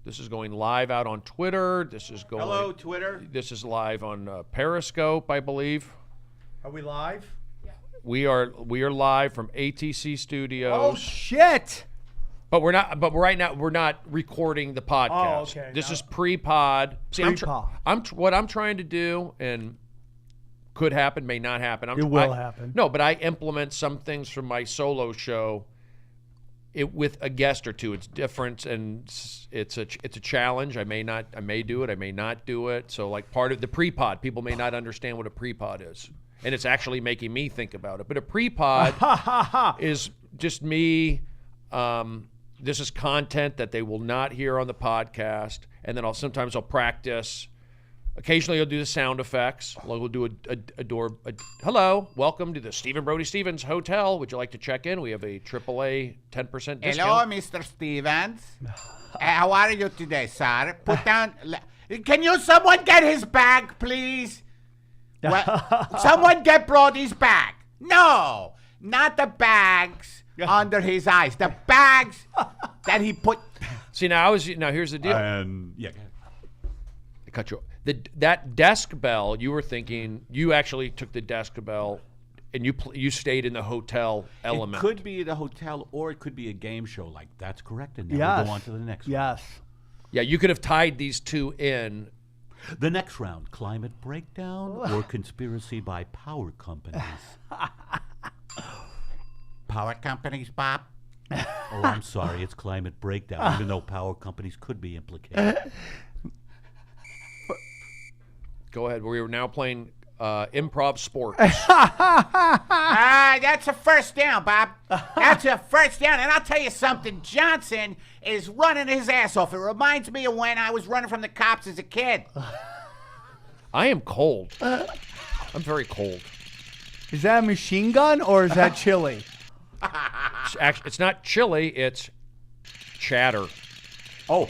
This is going live out on Twitter. This is going. Hello, Twitter. This is live on Periscope, I believe. Are we live? Yeah. We are live from ATC Studios. Oh shit! But we're not. But right now we're not recording the podcast. Oh, okay. This is pre-pod. See, Pre-pod. what I'm trying to do, and could happen, may not happen. It will happen. No, but I implement some things from my solo show. With a guest or two, it's different, and it's a challenge. I may do it. I may not do it. So, like, part of the pre-pod, people may not understand what a pre-pod is, and it's actually making me think about it. But a pre-pod is just me. This is content that they will not hear on the podcast, and then sometimes I'll practice. Occasionally, I'll do the sound effects. We'll do a hello, welcome to the Stephen Brody Stevens Hotel. Would you like to check in? We have a AAA 10% discount. Hello, Mr. Stevens. How are you today, sir? Put down. Can someone get his bag, please? Someone get Brody's bag. No, not the bags under his eyes. The bags that he put. See, now here's the deal. Yeah. I cut you off. That desk bell, you were thinking, you actually took the desk bell and you stayed in the hotel element. It could be the hotel or it could be a game show. Like, that's correct. And then we'll go on to the next one. Yes. Yeah, you could have tied these two in. The next round, climate breakdown or conspiracy by power companies? Power companies, Bob? Oh, I'm sorry. It's climate breakdown, even though power companies could be implicated. Go ahead. We are now playing improv sports. That's a first down, Bob. That's a first down. And I'll tell you something. Johnson is running his ass off. It reminds me of when I was running from the cops as a kid. I am cold. I'm very cold. Is that a machine gun or is that chili? It's not chili. It's chatter. Oh.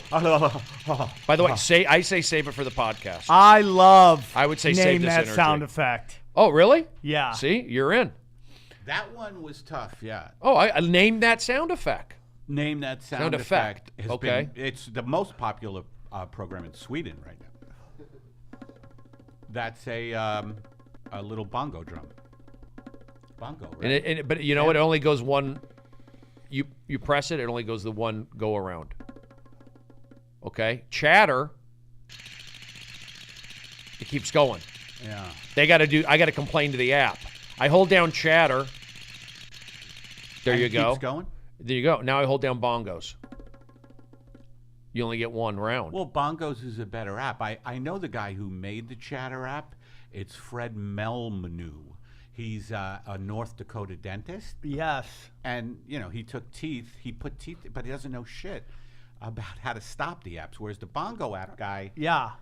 By the way, I say save it for the podcast. I would say name save this that energy. sound effect. Oh, really? Yeah. See, you're in. That one was tough, yeah. Oh, I named that sound effect. Name that sound effect. Okay. It's the most popular program in Sweden right now. That's a little bongo drum. Bongo, right? But you know, it only goes one. You press it, it only goes the one go around. Okay, chatter. It keeps going. Yeah. I got to complain to the app. I hold down chatter. There you go. Keeps going. There you go. Now I hold down bongos. You only get one round. Well, Bongos is a better app. I know the guy who made the chatter app. It's Fred Melmanu. He's a North Dakota dentist. Yes. And, he took teeth. He put teeth, but he doesn't know shit about how to stop the apps. Whereas the Bongo app guy,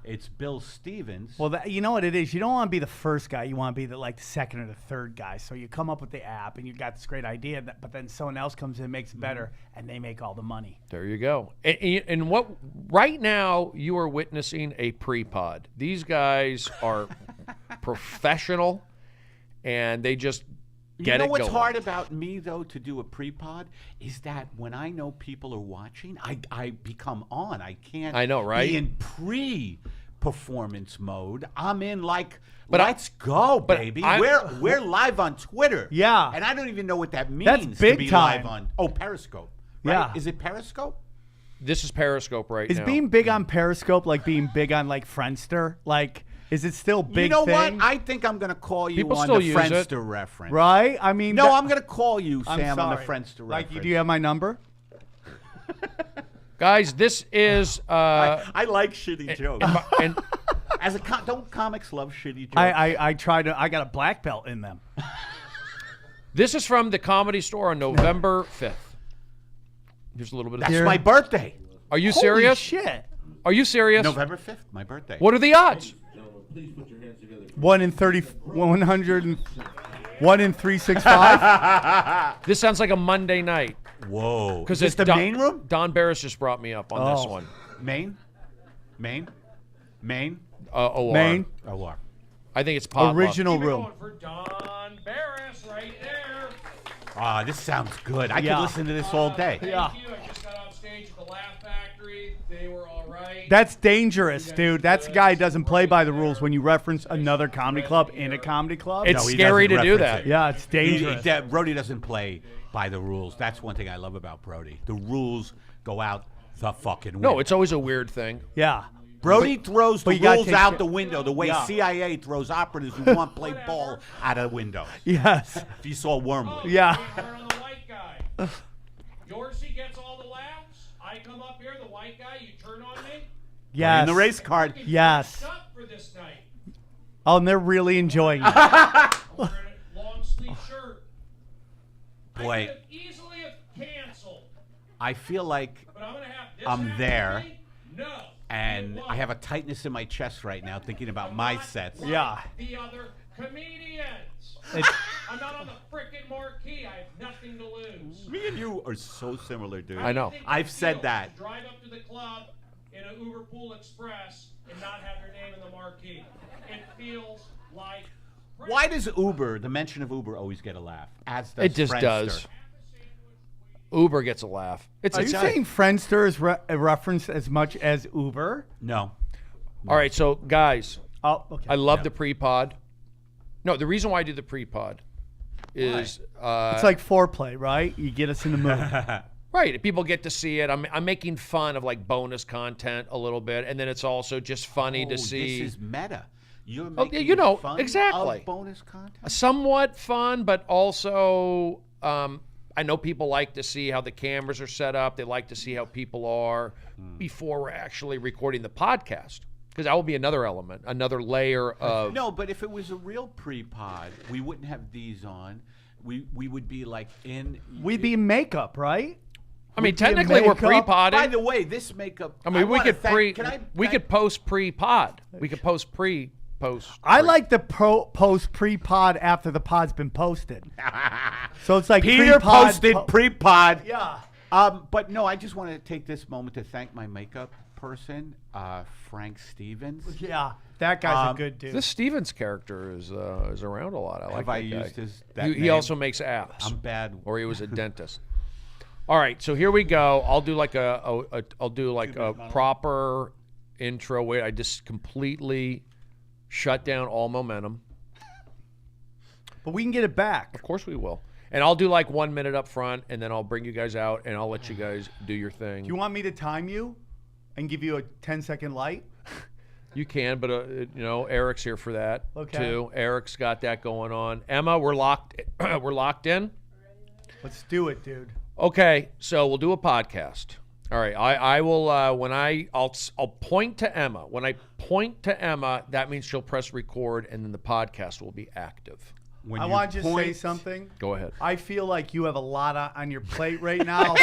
it's Bill Stevens. Well, you know what it is? You don't want to be the first guy. You want to be the second or the third guy. So you come up with the app, and you've got this great idea, but then someone else comes in and makes it better, and they make all the money. There you go. And what right now you are witnessing a pre-pod. These guys are professional, and they just get it going. What's hard about me, though, to do a pre-pod is that when I know people are watching, I become on. I can't be in pre-performance mode. I'm in let's go, baby. We're live on Twitter. Yeah. And I don't even know what that means. That's big to be time. live on Periscope. Right? Yeah. Is it Periscope? This is Periscope right now. Is being big on Periscope like being big on Friendster? Is it still big You know thing? what? I think I'm going to call you People on still the use Friendster it. reference. Right? I mean, No, I'm going to call you, I'm Sam, on the sorry. Friendster reference. Do you have my number? Guys, this is I like shitty jokes. and Don't comics love shitty jokes? I got a black belt in them. this is from the Comedy Store on November 5th. Here's a little bit of That's my birthday. Are you Holy serious? shit. Are you serious? November 5th, my birthday. What are the odds? Please put your hands together. 1 in 30, 100, 1 in 365. This sounds like a Monday night. Whoa. Because it's the main room? Don Barris just brought me up on this one. Main? OR. Main. OR. I think it's potluck. Original room. Going for Don Barris right there. Ah, this sounds good. I could listen to this all day. Yeah. Thank you. I just got off stage at the Laugh Factory. They were all right. That's dangerous, dude. That's a guy who doesn't play by the rules when you reference another comedy club in a comedy club. It's he scary to doesn't do reference that. it. Yeah, it's dangerous. Brody doesn't play by the rules. That's one thing I love about Brody. The rules go out the fucking window. No, it's always a weird thing. Yeah. Brody throws the you gotta rules take out it- the window the way Yeah. CIA throws operatives who want to play ball out of windows. Yes. If you saw Wormwood. Yeah. Turn on the white guy. Dorsey gets all the laughs. I come up here, the white guy, you turn on me. Yes. In the race card. Yes. Up for this night. Oh, and they're really enjoying it. I'm wearing a long sleeve shirt. I Boy. could have easily have canceled, I feel like but I'm gonna have this I'm happen to there. me? No. and It I have a won't. tightness in my chest right now thinking about my Not sets. like Yeah. The other comedians. It's- I'm not on the frickin' marquee. I have nothing to lose. Me and you are so similar, dude. I know. Think I've it said feels that. to drive up to the club in an Uber Pool Express and not have your name in the marquee. It feels like. Why does Uber, the mention of Uber, always get a laugh? As does It just Friendster. does. Uber gets a laugh. It's Are a you time. saying Friendster is a reference as much as Uber? No. All right, so guys, Oh, okay. I love the pre-pod. No, the reason why I do the pre-pod is It's like foreplay, right? You get us in the mood. right. People get to see it. I'm making fun of like bonus content a little bit, and then it's also just funny to see. This is meta. You're Oh, making you know, fun exactly. of bonus content? Somewhat fun, but also I know people like to see how the cameras are set up. They like to see how people are before we're actually recording the podcast, because that will be another element, another layer of. No, but if it was a real pre-pod, we wouldn't have these on. We would be like in. We'd be in makeup, right? I mean, We'd be in technically we're makeup. pre-podding. By the way, this makeup. I mean, we wanna could thank- can I- we can could post pre-pod. We could post post. I like the post pre-pod after the pod's been posted. So it's like Peter pre-pod, posted pre-pod. Yeah. But no, I just want to take this moment to thank my makeup person, Frank Stevens. Yeah. That guy's a Um, good dude. This Stevens character is around a lot. I like Have that I guy. used that He name? also makes apps. I'm bad. Or he was a dentist. All right, so here we go. I'll do like a proper intro. Wait, I just completely shut down all momentum. But we can get it back. Of course we will. And I'll do like 1 minute up front, and then I'll bring you guys out, and I'll let you guys do your thing. Do you want me to time you and give you a 10-second light? You can, but Eric's here for that Okay. too. Eric's got that going on. Emma, we're locked. We're locked in. Let's do it, dude. Okay, so we'll do a podcast. All right, I will I'll point to Emma. When I point to Emma, that means she'll press record, and then the podcast will be active. When I you want to just say point- something. Go ahead. I feel like you have a lot on your plate right now.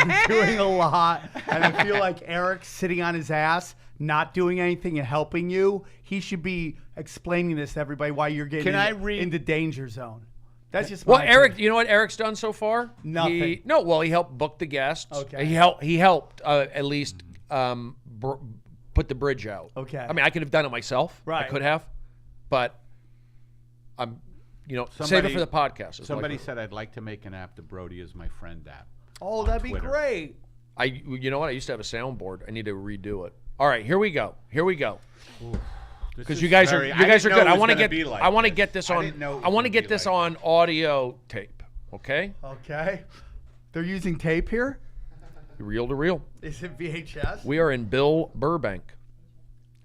You're doing a lot. And I feel like Eric's sitting on his ass, not doing anything and helping you. He should be explaining this to everybody why you're getting Can I read- in the danger zone. That's just Well, my Eric, opinion. you know what Eric's done so far? Nothing. He helped book the guests. Okay. He helped at least put the bridge out. Okay. I mean, I could have done it myself. I Right. could have, but I'm, save it Somebody- for the podcast. is Somebody like- said I'd like to make an app. The Brody is my friend app. Oh, that'd be Twitter. great. you know what? I used to have a soundboard. I need to redo it. All right, here we go. Because you guys are good. I want to get get this on. I want to get this on audio tape. Okay, Okay. They're using tape here? reel to reel. Is it VHS? We are in Bill Burbank.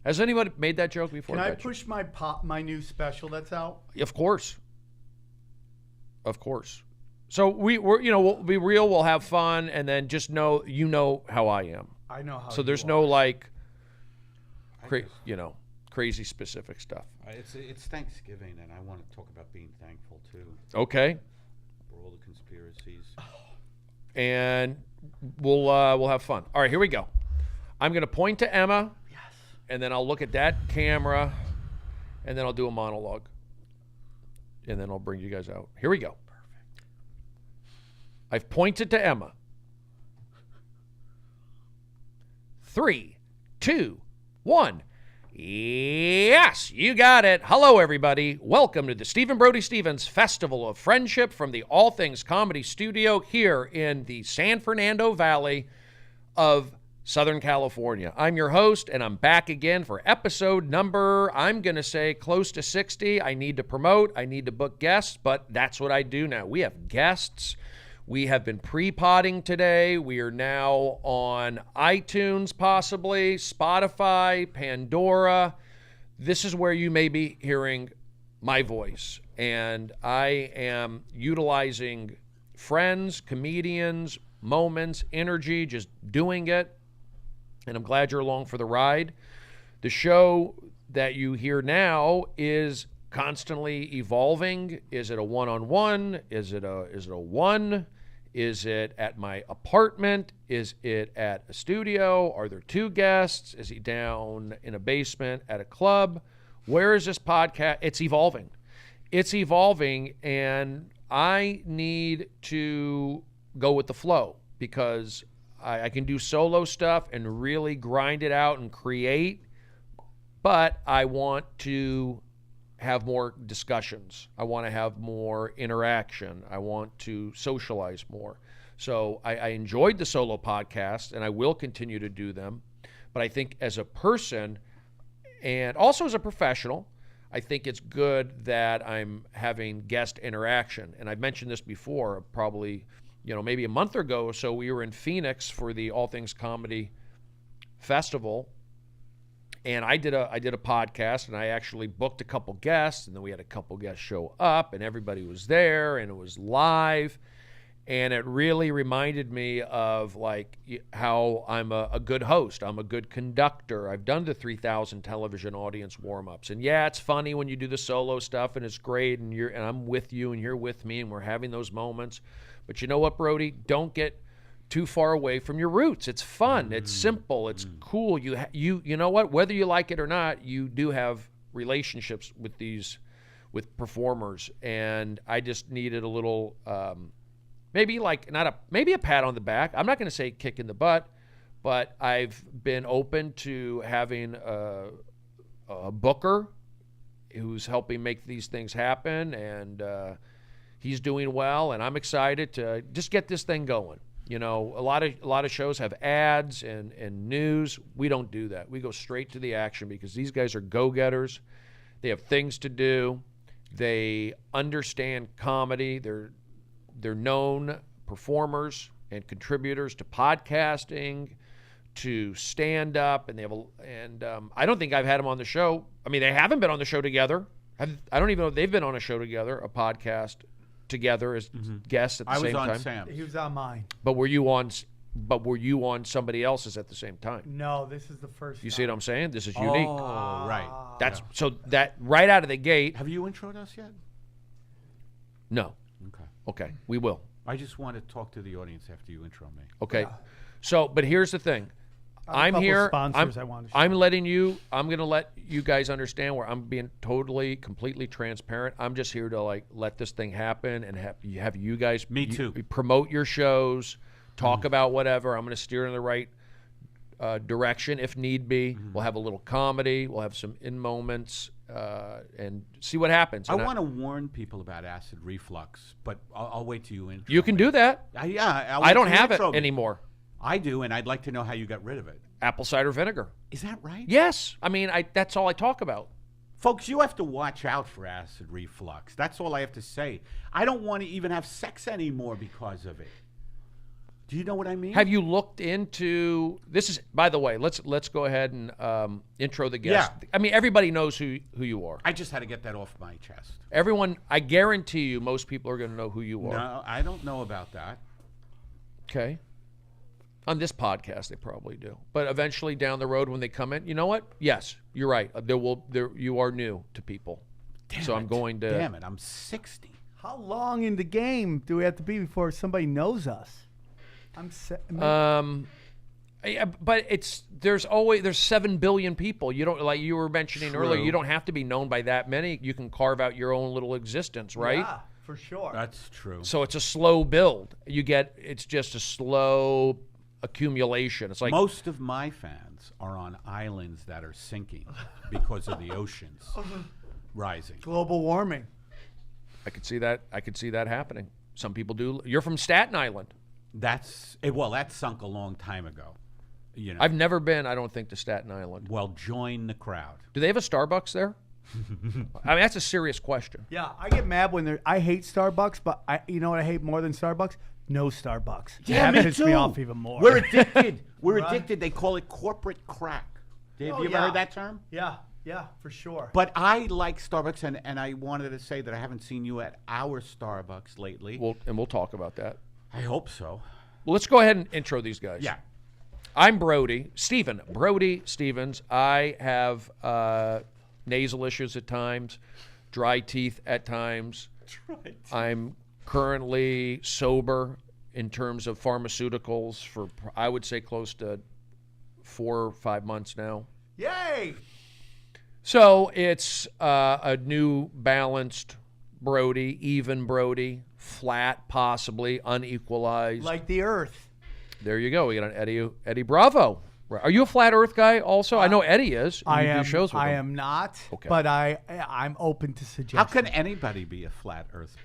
Has anyone made that joke before? Can I Betcha? push my new special that's out? Of course. Of course. So we'll be real. We'll have fun, and then just know how I am. I know how So there's you no are. like, crazy specific stuff. It's Thanksgiving, and I want to talk about being thankful too Okay, for all the conspiracies. and we'll have fun. All right, here we go. I'm gonna point to Emma. Yes. And then I'll look at that camera, and then I'll do a monologue, and then I'll bring you guys out. Here we go. Perfect. I've pointed to Emma. 3, 2, 1. Yes, you got it. Hello, everybody. Welcome to the Stephen Brody Stevens Festival of Friendship from the All Things Comedy Studio here in the San Fernando Valley of Southern California. I'm your host, and I'm back again for episode number, I'm going to say, close to 60. I need to promote. I need to book guests, but that's what I do now. We have guests. We have been pre-podding today. We are now on iTunes, possibly, Spotify, Pandora. This is where you may be hearing my voice. And I am utilizing friends, comedians, moments, energy, just doing it. And I'm glad you're along for the ride. The show that you hear now is constantly evolving. Is it a one-on-one? Is it a one? Is it at my apartment? Is it at a studio? Are there two guests? Is he down in a basement at a club? Where is this podcast? It's evolving. It's evolving, and I need to go with the flow because I can do solo stuff and really grind it out and create, but I want to have more discussions. I want to have more interaction. I want to socialize more. So I enjoyed the solo podcast, and I will continue to do them. But I think as a person and also as a professional, I think it's good that I'm having guest interaction. And I've mentioned this before, probably maybe a month ago or so. We were in Phoenix for the All Things Comedy Festival, and I did a podcast, and I actually booked a couple guests, and then we had a couple guests show up, and everybody was there, and it was live, and it really reminded me of like how I'm a good host. I'm a good conductor. I've done the 3,000 television audience warm-ups, and yeah, it's funny when you do the solo stuff, and it's great, and I'm with you, and you're with me, and we're having those moments. But you know what, Brody? Don't get too far away from your roots. It's fun. It's simple. It's cool. You know what? Whether you like it or not, you do have relationships with performers, and I just needed a little maybe a pat on the back. I'm not going to say kick in the butt, but I've been open to having a booker who's helping make these things happen, and he's doing well, and I'm excited to just get this thing going. A lot of shows have ads and news. We don't do that. We go straight to the action because these guys are go-getters. They have things to do. They understand comedy. They're known performers and contributors to podcasting, to stand-up, and I don't think I've had them on the show. I mean, they haven't been on the show together. I don't even know if they've been on a show together, a podcast together as guests at the same time. I was on Sam's. He was on mine. But were you on somebody else's at the same time? No, this is the first You time. see what I'm saying? This is unique. Oh, right. That's so that right out of the gate. Have you introed us yet? No. Okay, we will. I just want to talk to the audience after you intro me. Okay. So, but here's the thing. I'm couple here. sponsors I want to show. I'm going to let you guys understand where I'm being totally, completely transparent. I'm just here to let this thing happen and have you guys Me too. Promote your shows, talk about whatever. I'm going to steer in the right direction if need be. We'll have a little comedy. We'll have some in moments and see what happens. I And want to warn people about acid reflux, but I'll wait till you intro you can me. do that. Yeah. I don't have it anymore. I do, and I'd like to know how you got rid of it. Apple cider vinegar. Is that right? Yes. I mean, that's all I talk about. Folks, you have to watch out for acid reflux. That's all I have to say. I don't want to even have sex anymore because of it. Do you know what I mean? Have you looked into this? Is, by the way, let's go ahead and intro the guest. Yeah. I mean, everybody knows who you are. I just had to get that off my chest. Everyone, I guarantee you, most people are going to know who you are. No, I don't know about that. Okay. On this podcast, they probably do. But eventually, down the road, when they come in, you know what? Yes, you're right. You are new to people. I'm going to. Damn it! I'm 60. How long in the game do we have to be before somebody knows us? But there's 7 billion people. You don't, like you were mentioning earlier, you don't have to be known by that many. You can carve out your own little existence, right? Yeah, for sure. That's true. So it's a slow build. It's just a slow accumulation. It's like Most of my fans are on islands that are sinking because of the oceans rising. Global warming. I could see that happening. Some people do. You're from Staten Island. That sunk a long time ago. You know. I've never been, I don't think, to Staten Island. Well, join the crowd. Do they have a Starbucks there? I mean, that's a serious question. Yeah, I get mad when I hate Starbucks, but you know what I hate more than Starbucks? No Starbucks. Yeah, that me pisses too. me off even more. We're addicted. We're addicted. They call it corporate crack. Have Oh, you ever yeah. heard that term? Yeah, for sure. But I like Starbucks, and I wanted to say that I haven't seen you at our Starbucks lately. We'll talk about that. I hope so. Well, let's go ahead and intro these guys. Yeah. I'm Brody. Brody Stevens. I have nasal issues at times, dry teeth at times. I'm currently sober in terms of pharmaceuticals for, I would say, close to 4 or 5 months now. Yay! So it's a new balanced Brody, even Brody, flat possibly, unequalized. Like the Earth. There you go. We got an Eddie Bravo. Are you a flat Earth guy also? I know Eddie is. I You do am. shows with I him. am not. Okay. But I'm open to suggestions. How can anybody be a flat Earth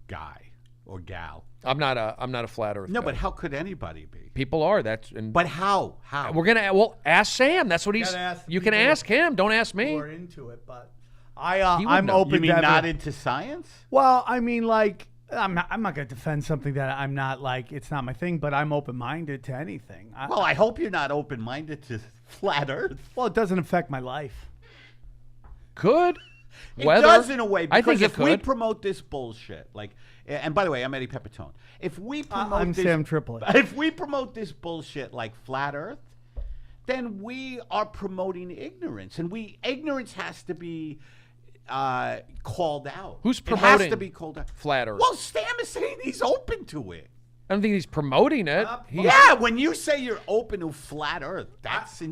guy or gal? I'm not a flat Earth. No, guy. but how could anybody be? People are. That's. But how? How? We're gonna ask Sam. That's what he's. Gotta ask the You can people ask him. Don't ask me. We're into it, but He I'm would know. open You mean to not every- into science? Well, I mean, like, I'm not going to defend something that I'm not, like, it's not my thing, but I'm open-minded to anything. Well, I hope you're not open-minded to flat Earth. Well, it doesn't affect my life. Could. It Weather. does in a way, I because think it if we could. promote this bullshit, like, and by the way, I'm Eddie Pepitone. If we promote I'm this, Sam Tripoli. If we promote this bullshit like flat Earth, then we are promoting ignorance, and ignorance has to be called out. Who's It has promoting to be called out. flat Earth? Well, Sam is saying he's open to it. I don't think he's promoting it. He's, Yeah, when you say you're open to flat Earth, that's insane.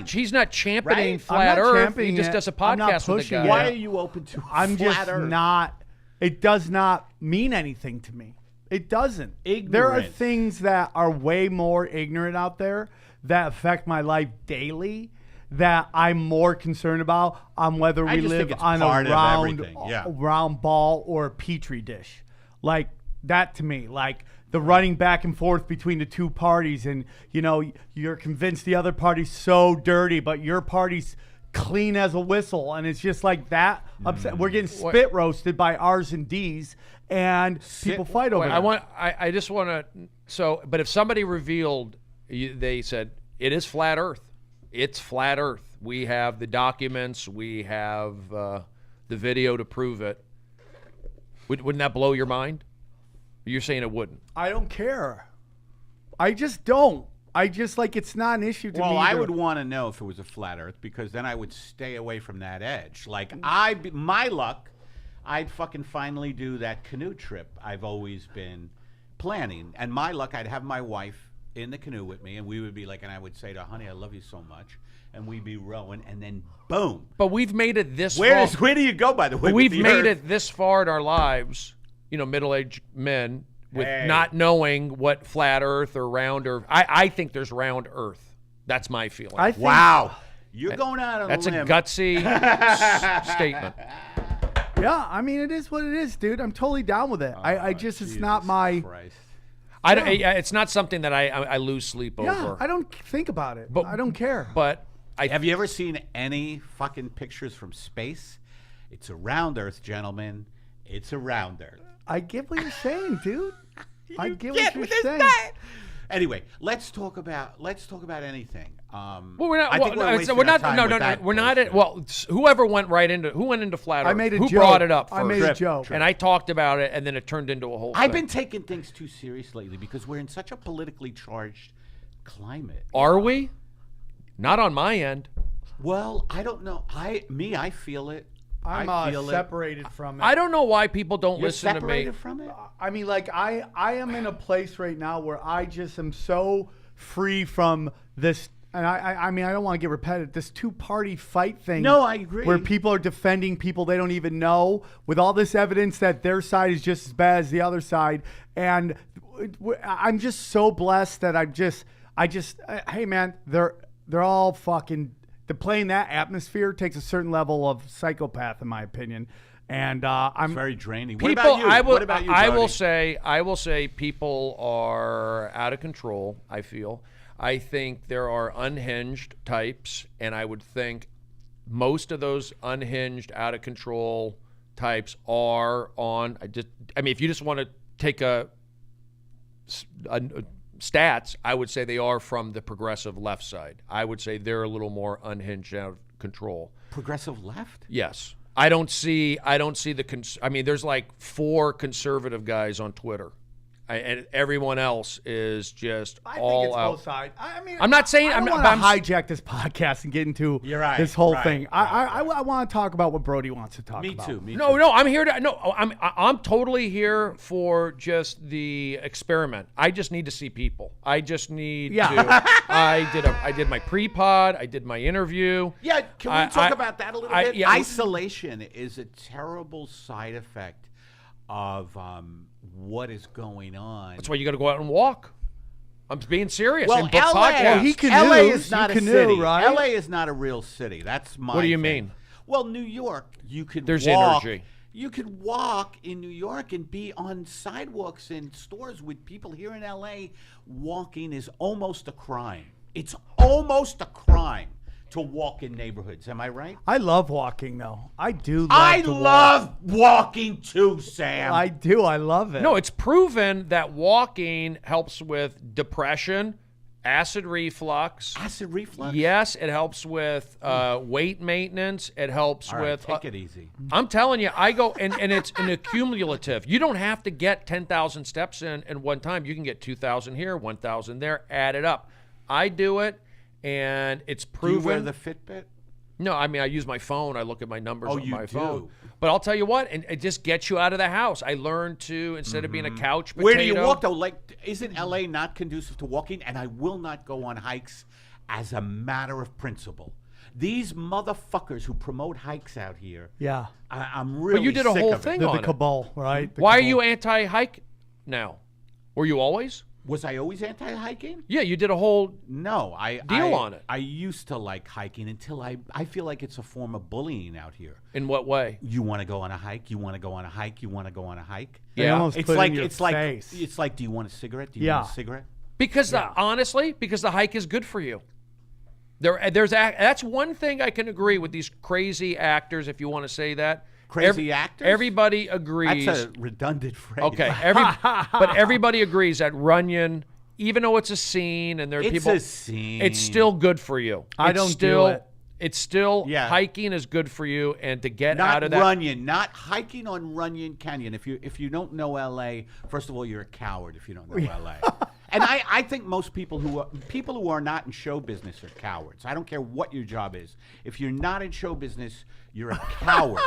He's not championing Right? flat I'm not Earth. He championing just it. does a I'm not podcast with a pushing guy. it. Why are you open to I'm flat just Earth? not, it does not mean anything to me. It doesn't. There are Ignorant. things that are way more ignorant out there that affect my life daily that I'm more concerned about on whether I we just think live it's on part a of round, everything, yeah. round ball or a petri dish. Like that to me, like the running back and forth between the two parties, and you know you're convinced the other party's so dirty, but your party's clean as a whistle, and it's just like that. Upset. We're getting spit roasted by R's and D's, and people fight over it. I just want to. So, but if somebody revealed, they said it is flat Earth. It's flat Earth. We have the documents. We have the video to prove it. Wouldn't that blow your mind? You're saying it wouldn't. I don't care. I just don't. I just like it's not an issue to me. Well, I either. would want to know if it was a flat Earth, because then I would stay away from that edge. Like my luck, I'd fucking finally do that canoe trip I've always been planning. And my luck, I'd have my wife in the canoe with me, and we would be like, and I would say to her, honey, I love you so much, and we'd be rowing, and then boom. But we've made it this Where far. do you go, by the way? We've with the made Earth? it this far in our lives, middle-aged men, with Hey. not knowing what flat Earth or round Earth. I think there's round Earth. That's my feeling. I think, Wow. You're going out on That's a a limb. gutsy statement. Yeah, I mean, it is what it is, dude. I'm totally down with it. I just, it's not Jesus my. Christ. I don't, it's not something that I lose sleep Yeah, over. I don't think about it. But- I don't care. But Have you ever seen any fucking pictures from space? It's a round Earth, gentlemen. It's a round Earth. I get what you're saying, dude. I get Get what you're with this saying. guy. Anyway, let's talk about anything. well, we're not. I think well, wasting we're our not. time No, with no, no. that We're not. bullshit. Well, whoever went into flat Earth. I made a who joke. brought it up first? I made a joke. And I talked about it, and then it turned into a whole. I've thing. been taking things too serious lately because we're in such a politically charged climate. Are we? Not on my end. Well, I don't know. I feel it. I'm I feel it. separated from it. I don't know why people don't You're listen to me. separated from it? I mean, like I am in a place right now where I just am so free from this. And I mean, I don't want to get repetitive. This two-party fight thing. No, I agree. Where people are defending people they don't even know with all this evidence that their side is just as bad as the other side. And I'm just so blessed that hey man, they're all fucking. To play in that atmosphere takes a certain level of psychopath, in my opinion. And I'm It's very draining. People, what about you? I will. What about you, I will Brody? say. I will say. People are out of control. I feel. I think there are unhinged types, and I would think most of those unhinged, out of control types are on. If you just want to take a stats, I would say they are from the progressive left side. I would say they're a little more unhinged, out of control. Progressive left? Yes. I don't see there's like 4 conservative guys on Twitter. And everyone else is just I all think it's out. both sides. I'm not saying I don't want to hijack this podcast and get into You're right, this whole right, thing. I want to talk about what Brody wants to talk Me about. too. No, I'm here to. No, I'm totally here for just the experiment. I just need to see people. I just need to. I did my pre-pod. I did my interview. Yeah, can we talk about that a little bit? Yeah. Isolation is a terrible side effect of what is going on. That's why you got to go out and walk. I'm being serious. Well, and book LA, podcasts. Well, he canoes. LA is not You a canoe, city. right? LA is not a real city. That's my What do you thing. mean? Well, New York, you could There's walk. energy. You could walk in New York and be on sidewalks in stores with people. Here in LA, walking is almost a crime. It's almost a crime to walk in neighborhoods. Am I right? I love walking, though. I do love I to walk. love walking too, Sam. I do. I love it. No, it's proven that walking helps with depression, acid reflux. Acid reflux? Yes, it helps with weight maintenance. It helps All right, with. take it easy. I'm telling you, I go and it's an accumulative. You don't have to get 10,000 steps in one time. You can get 2,000 here, 1,000 there. Add it up. I do it, and it's Do proven. you wear the Fitbit? No, I mean I use my phone. I look at my numbers on you my do. phone. But I'll tell you what, and it just gets you out of the house. I learned to, instead of being a couch potato. Where do you walk though? Like, isn't LA not conducive to walking? And I will not go on hikes as a matter of principle. These motherfuckers who promote hikes out here. Yeah. I'm really. But you did a sick whole of it. thing The on it. cabal, right? The Why are cabal. you anti-hike now? Were you always? Was I always anti-hiking? Yeah, you did a whole. No, Deal on it. I used to like hiking until I feel like it's a form of bullying out here. In what way? You want to go on a hike? You want to go on a hike? You want to go on a hike? They Yeah. almost It's put it like in your it's like face. it's like. Do you want a cigarette? Do you Yeah. want a cigarette? Because honestly, because the hike is good for you. That's one thing I can agree with these crazy actors, if you want to say that. Crazy actors? Everybody agrees. That's a redundant phrase. Okay, but everybody agrees that Runyon, even though it's a scene and there are It's people, a scene. it's still good for you. I It's don't do still, it. It's still Yeah. hiking is good for you, and to get Not out of that. Runyon, not hiking on Runyon Canyon. If you don't know LA, first of all, you're a coward if you don't know LA. And I think most people who are not in show business are cowards. I don't care what your job is. If you're not in show business, you're a coward.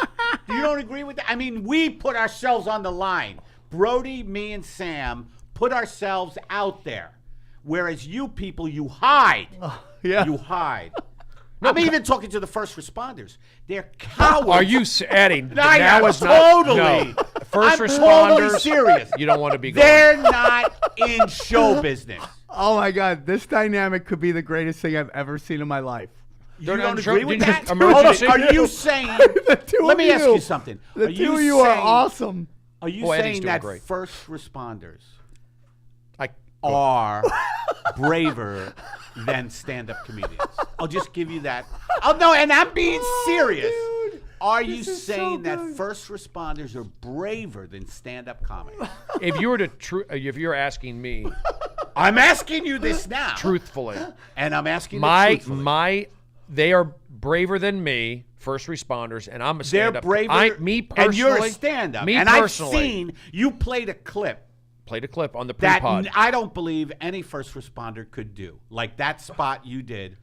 You don't agree with that? I mean, we put ourselves on the line. Brody, me, and Sam put ourselves out there. Whereas you people, you hide. yeah. You hide. I'm even talking to the first responders. They're cowards. Are you adding? I now am is not totally. no. First I'm responders. totally serious. You don't want to be going. They're not in show business. Oh my God, this dynamic could be the greatest thing I've ever seen in my life. You They're don't not agree in with show- that? didn't emergency- Hold on. Are you saying? The two Let of me ask you something. The Are two of you you are saying- awesome. Are you Boy, Eddie's saying doing that great. first responders I, are braver than stand-up comedians? I'll just give you that. Oh no, and I'm being serious. dude. Are you This is so saying that good. first responders are braver than stand-up comics? if you were to, if you're asking me I'm asking you this now. truthfully, And I'm asking you truthfully. they are braver than me, first responders, and I'm a They're stand-up. braver. Me personally, and you're a stand-up. Me and personally, I've seen you played a clip played a clip on the that pre-pod. I don't believe any first responder could do. Like that spot you did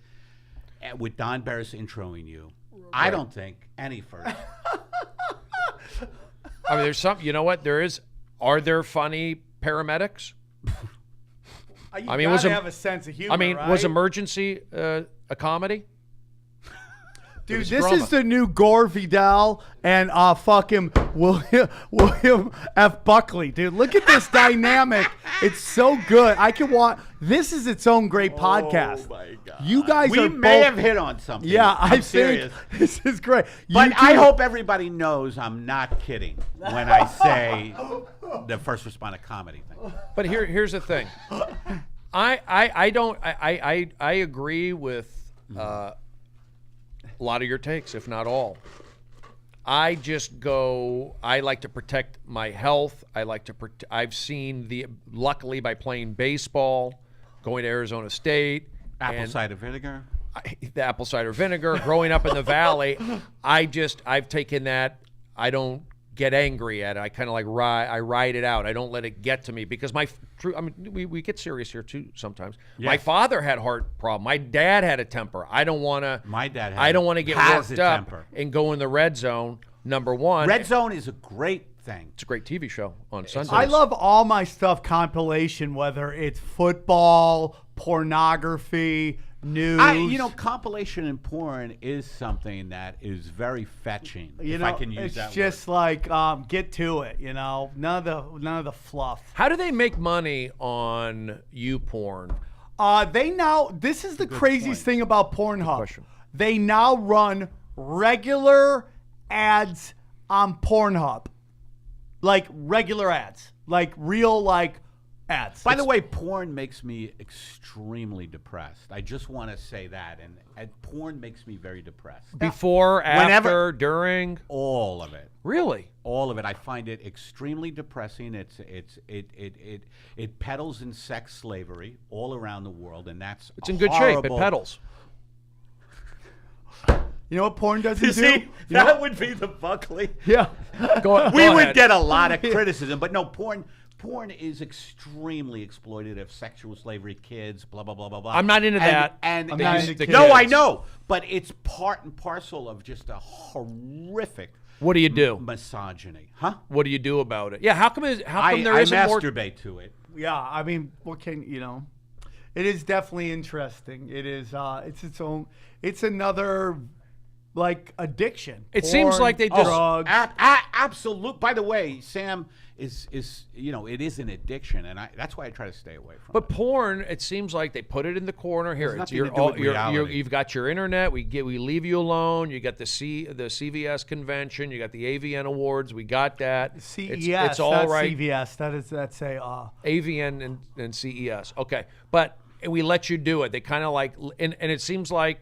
with Don Barris introing you. I don't think any first. I mean, there's some. You know what? Are there funny paramedics? You I mean, was gotta it- have a sense of humor. I mean, right? was emergency a comedy? Dude, was this drama. is the new Gore Vidal and fucking William F. Buckley, dude. Look at this dynamic. It's so good. I can watch. This is its own great podcast. Oh my God. You guys we are may both, have hit on something. Yeah, I'm I serious. think this is great. But You I two- hope everybody knows I'm not kidding when I say the first responder comedy thing. But here's the thing. I don't. I agree with a lot of your takes, if not all. I just go. I like to protect my health. I like to. I've seen luckily by playing baseball, going to Arizona State, Apple cider vinegar. The apple cider vinegar. Growing up in the valley, I've taken that. I don't get angry at it. I kind of like ride it out. I don't let it get to me because we get serious here too sometimes. Yes. My father had heart problem. My dad had a temper. I don't want to. My dad I don't want to get worked up and go in the red zone. Number one, Red Zone is a great thing. It's a great TV show on Sundays. I love all my stuff compilation, whether it's football, pornography, news. Compilation and porn is something that is very fetching. If I can use that word. It's just like get to it. None of the fluff. How do they make money on YouPorn? This is the craziest thing about Pornhub. question. They now run regular ads on Pornhub, like regular ads, like real ads. By the way, porn makes me extremely depressed. I just want to say that, and porn makes me very depressed. Before, after, during, all of it. Really? All of it. I find it extremely depressing. It peddles in sex slavery all around the world, and that's it's in good shape. It peddles. You know what porn doesn't do? See, that would be the Buckley. Yeah. We would get a lot of criticism, but no, porn is extremely exploitative, sexual slavery, kids, blah, blah, blah, blah, blah. I'm not into that. I'm not into kids. No, I know, but it's part and parcel of just a horrific What do you do? Misogyny. Huh? What do you do about it? Yeah, how come there isn't more? I masturbate to it. Yeah, I mean, it is definitely interesting. It is, it's another addiction. It seems like they just drugs. Absolute. By the way, Sam is it is an addiction, and that's why I try to stay away from it. But porn, it seems like they put it in the corner. Here, it's you've got your internet. We leave you alone. You got the CVS convention. You got the AVN awards. We got that. CES. It's all right. CVS. That's AVN and CES. Okay, but we let you do it. They kind of and it seems like.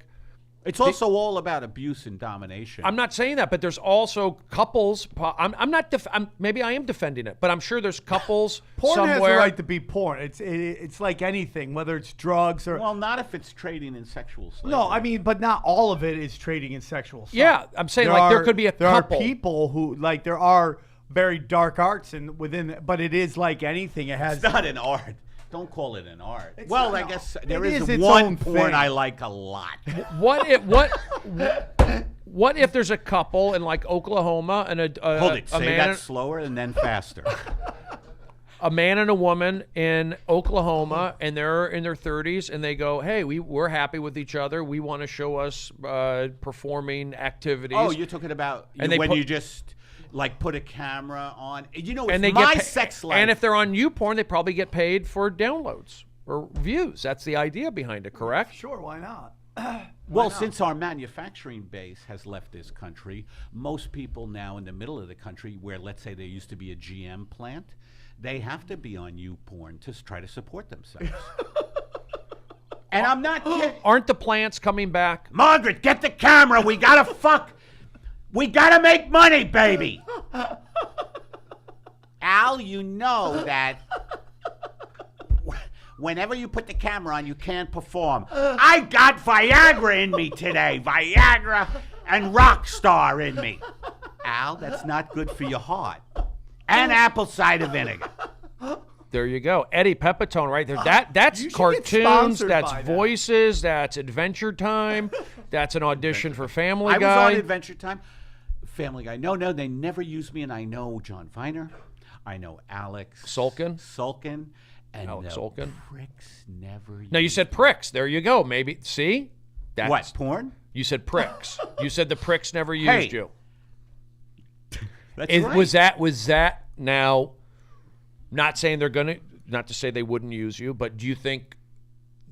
It's also all about abuse and domination. I'm not saying that, but there's also couples. I'm not. Maybe I am defending it, but I'm sure there's couples porn somewhere. Has a right to be porn. It's like anything, whether it's drugs or. Well, not if it's trading in sexual slavery. No, I mean, but not all of it is trading in sexual slavery. Yeah, I'm saying there could be a couple. There are people who there are very dark arts but it is like anything. It's not an art. Don't call it an art. I guess there is its one own porn thing. I like a lot. What if there's a couple in Oklahoma and Hold it. a Say man that slower and then faster. a man and a woman in Oklahoma, and they're in their 30s, and they go, "Hey, we're happy with each other. We want to show us performing activities." Oh, you're talking about you just. Put a camera on. Sex life. And if they're on YouPorn, they probably get paid for downloads or views. That's the idea behind it, correct? Sure, why not? Since our manufacturing base has left this country, most people now in the middle of the country, where let's say there used to be a GM plant, they have to be on YouPorn to try to support themselves. And I'm not kidding. Aren't the plants coming back? Margaret, get the camera. We gotta fuck. We gotta make money, baby. Al, you know that whenever you put the camera on, you can't perform. I got Viagra in me today. Viagra and Rockstar in me. Al, that's not good for your heart. And apple cider vinegar. There you go. Eddie Pepitone right there. That's cartoons, that's voices, that's Adventure Time, that's an audition for Family Guy. I was on Adventure Time. Family Guy. No, they never use me, and I know John Viner. I know Alex Sulkin. And Alex Sulkin. Pricks never use No, you said pricks. There you go. Maybe. See? What, porn? You said pricks. You said the pricks never used you. That's right. Was that now, not saying they're going to, not to say they wouldn't use you, but do you think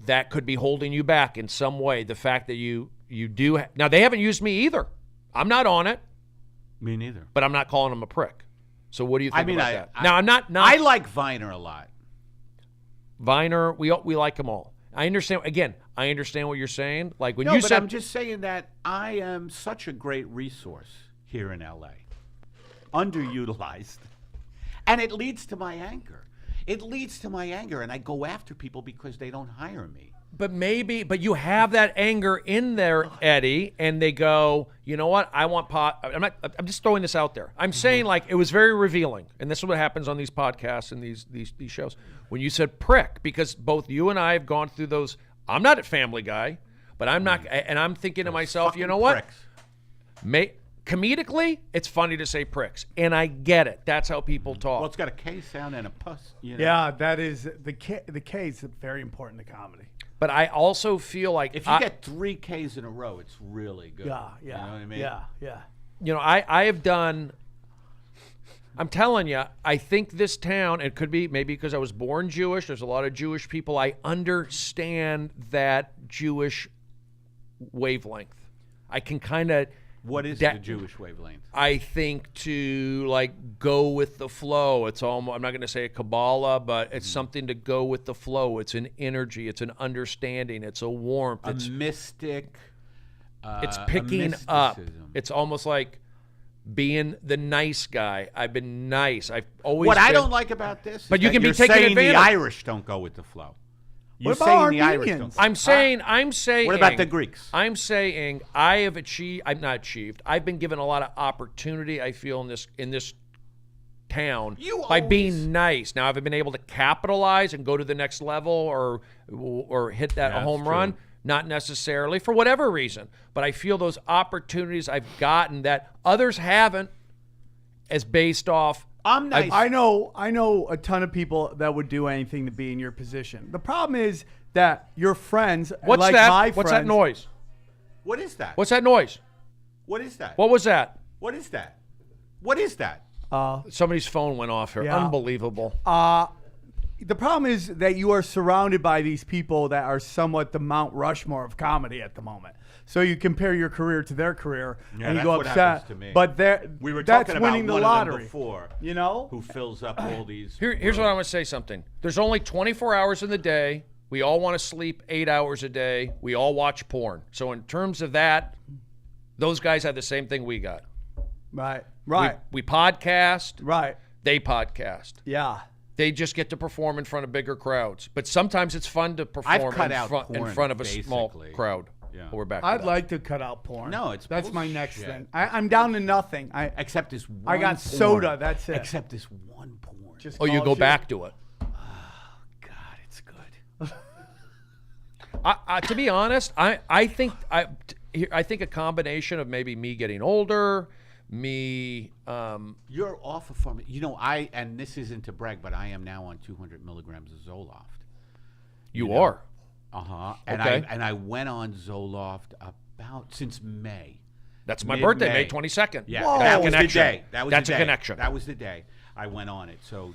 that could be holding you back in some way? The fact that you do. Now, they haven't used me either. I'm not on it. Me neither. But I'm not calling them a prick. So what do you think about that? Now, I'm not. I like Viner a lot. Viner, we like them all. I understand. Again, I understand what you're saying. Like when No, you but said, I'm just saying that I am such a great resource here in LA, underutilized, and it leads to my anger. It leads to my anger, and I go after people because they don't hire me. but you have that anger in there, Eddie, and they go, you know what? I want pot. I'm just throwing this out there. I'm saying like it was very revealing, and this is what happens on these podcasts and these shows. When you said prick, because both you and I have gone through those. I'm not a Family Guy, but I'm not, and I'm thinking to myself, you know what? Pricks. Comedically, it's funny to say pricks, and I get it. That's how people talk. Well, it's got a K sound and a puss. You know? Yeah, that is the K. The K is very important to comedy. But I also feel like If you get 3 Ks in a row, it's really good. Yeah. You know what I mean? Yeah. you know, I have done. I'm telling you, I think this town, it could be maybe because I was born Jewish. There's a lot of Jewish people. I understand that Jewish wavelength. I can kind of. What is the Jewish wavelength? I think to like go with the flow. It's almost, I'm not going to say a Kabbalah, but it's something to go with the flow. It's an energy. It's an understanding. It's a warmth. A mystic. It's a picking up. mysticism. It's almost like being the nice guy. I've been nice. I've always. What I been- don't like about this, But is you that can be you're taken saying advantage. the Irish don't go with the flow. You're What about saying the Irish Armenians? don't. I'm saying. What about the Greeks? I'm saying I have achieved. I'm not achieved. I've been given a lot of opportunity. I feel in this town You by always- being nice. Now, have I been able to capitalize and go to the next level or hit that Yeah, home that's run? true. Not necessarily for whatever reason, but I feel those opportunities I've gotten that others haven't, as based off. I'm nice. I know a ton of people that would do anything to be in your position. The problem is that your friends, What's like that? my What's that friends- noise? What is that? What's that noise? What is that? What was that? What is that? What is that? Somebody's phone went off here. Yeah. Unbelievable. The problem is that you are surrounded by these people that are somewhat the Mount Rushmore of comedy at the moment. So you compare your career to their career, Yeah, and you that's go what upset. happens to me. But We were that's talking about winning the one of them lottery. before. You know? Who fills up all these? Here's what I want to say something. There's only 24 hours in the day. We all want to sleep 8 hours a day. We all watch porn. So in terms of that, those guys had the same thing we got. Right. We podcast. Right. They podcast. Yeah. They just get to perform in front of bigger crowds. But sometimes it's fun to perform cut in, out in porn, front of a small basically. crowd. Yeah. But we're back. to I'd that. like to cut out porn. No, that's my next bullshit. thing. I'm down to nothing. Except this one. I got porn. soda, that's it. Except this one porn. Just Oh, you calls go back to it. God, it's good. To be honest, I think a combination of maybe me getting older, me. You're off of pharma. You know, and this isn't to brag, but I am now on 200 milligrams of Zoloft. You are. And Okay. I went on Zoloft since May. That's my birthday, May Mid-May. 22nd. Yeah, Whoa. that was the Connection. day. That's a connection. That was the day I went on it. So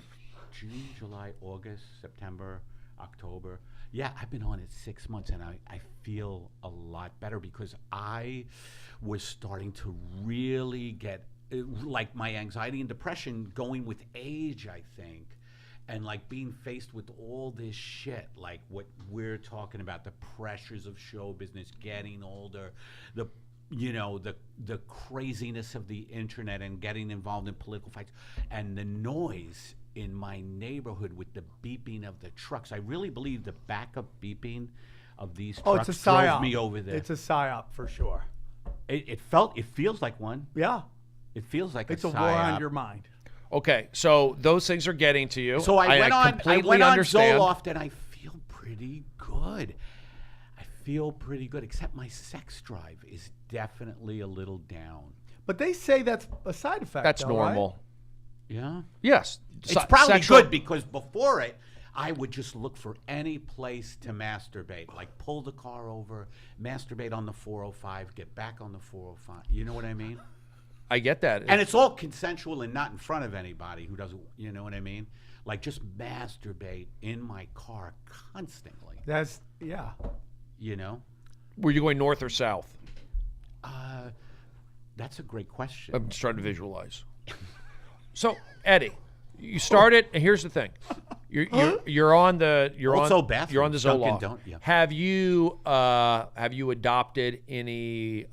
June, July, August, September, October. Yeah, I've been on it 6 months, and I feel a lot better because I was starting to really get like my anxiety and depression going with age, I think. And like being faced with all this shit, like what we're talking about, the pressures of show business, getting older, the craziness of the internet and getting involved in political fights, and the noise in my neighborhood with the beeping of the trucks. I really believe the backup beeping of these Oh, trucks it's a drove psyop. me over there. It's a psyop for sure. It feels like one. Yeah. It feels like It's a a war on psyop. your mind. Okay, so those things are getting to you. So I went on completely understand. Zoloft, and I feel pretty good. Except my sex drive is definitely a little down. But they say that's a side effect. That's though, right? normal. Yeah, Yes. it's probably good because before it, I would just look for any place to masturbate, like pull the car over, masturbate on the 405, get back on the 405. You know what I mean? I get that. And it's all consensual and not in front of anybody who doesn't, you know what I mean? Like just masturbate in my car constantly, That's yeah. you know? Were you going north or south? That's a great question. I'm just trying to visualize. So, Eddie, you started, and here's the thing. You're on the Also on bathrooms, you're on the Dunkin' Zoloft. don't- yeah. Have you adopted any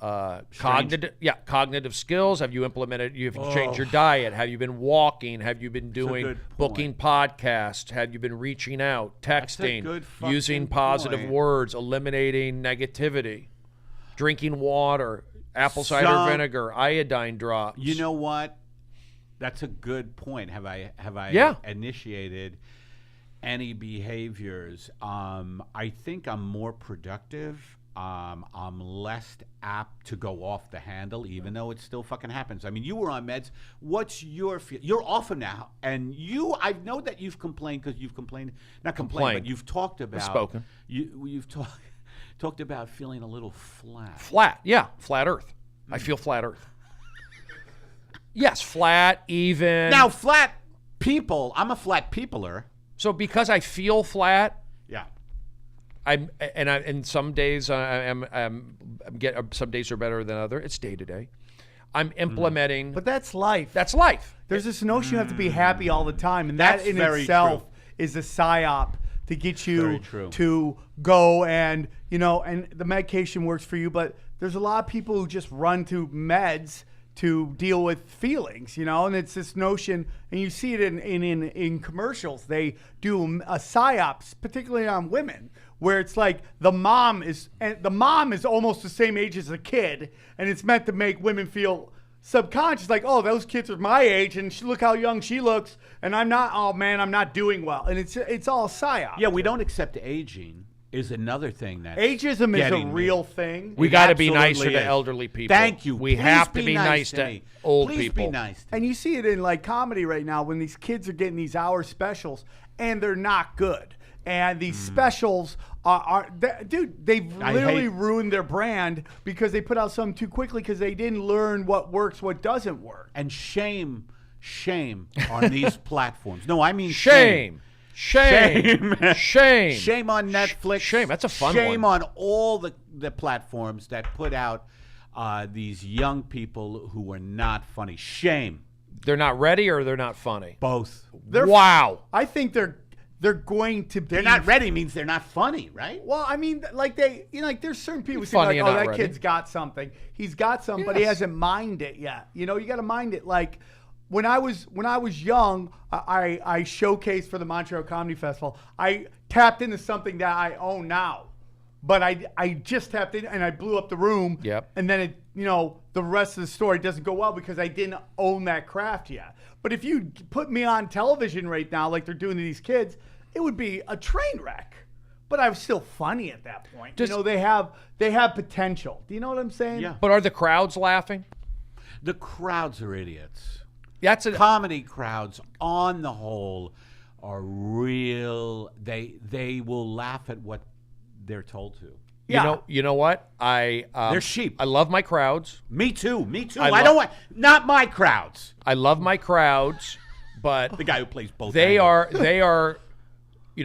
cognitive skills? Have you implemented? You've changed your diet. Have you been walking? Have you been doing good booking podcasts? Have you been reaching out, texting, good fucking using positive point. words, eliminating negativity, drinking water, apple cider vinegar, iodine drops? You know what? That's a good point. Have I Yeah. initiated any behaviors? I think I'm more productive. I'm less apt to go off the handle, even though it still fucking happens. I mean, you were on meds. What's your feel? You're off them now, and I know that you've complained because you've complained, not complained, but you've talked about spoken. You've talked about feeling a little flat. Flat, yeah, flat Earth. I feel flat Earth. Yes, flat, even. Now, flat people. I'm a flat peopler. So because I feel flat, Yeah. and some days some days are better than other. It's day to day. I'm implementing. But that's life. That's life. There's this notion you have to be happy all the time, and that That's in very itself true. is a psyop to get Very you true. to go and and the medication works for you, but there's a lot of people who just run to meds to deal with feelings, and it's this notion, and you see it in commercials. They do a psyops, particularly on women, where it's like the mom is almost the same age as the kid, and it's meant to make women feel subconscious, like, oh, those kids are my age, and look how young she looks, and I'm not. Oh man, I'm not doing well, and it's all psyop. Yeah, we don't accept aging is another thing that Ageism is a getting real me. thing. We It got to be absolutely nicer to is. elderly people. Thank you. We Please have to be nice to me. old Please people. be nice to me. And you see it in like comedy right now when these kids are getting these hour specials and they're not good. And these specials dude, they've literally ruined their brand because they put out something too quickly because they didn't learn what works, what doesn't work. And shame on these platforms. No, I mean Shame. Shame on Netflix. Shame. That's a fun Shame one. on all the platforms that put out these young people who are not funny. Shame. They're not ready or they're not funny. Both. Wow. I think they're going to be. They're not ready means they're not funny, right? Well, I mean, like like there's certain people who say Funny like, and oh, not that ready. kid's got something. He's got something, but he hasn't mined it yet. You got to mind it. Like when I was young, I showcased for the Montreal Comedy Festival. I tapped into something that I own now, but I just tapped in and I blew up the room. Yep. And then it, the rest of the story doesn't go well because I didn't own that craft yet. But if you put me on television right now, like they're doing to these kids, it would be a train wreck. But I was still funny at that point. They have potential. Do you know what I'm saying? Yeah. But are the crowds laughing? The crowds are idiots. That's a Comedy crowds, on the whole, are real. They will laugh at what they're told to. You know what? They're sheep. I love my crowds. Me too. I don't want not my crowds. I love my crowds, but The guy who plays both. they angles. are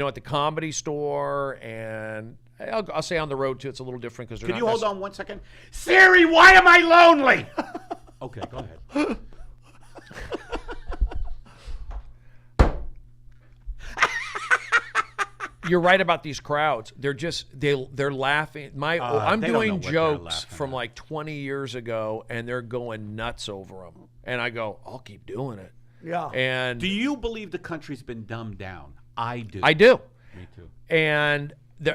at the Comedy Store, and I'll say on the road too. It's a little different because Can you hold on 1 second? Siri, why am I lonely? Okay, go ahead. You're right about these crowds. They're laughing. I'm they don't know doing what they're jokes laughing from at. like 20 years ago, and they're going nuts over them. And I go, I'll keep doing it. Yeah. And Do you believe the country's been dumbed down? I do. I do. Me too. And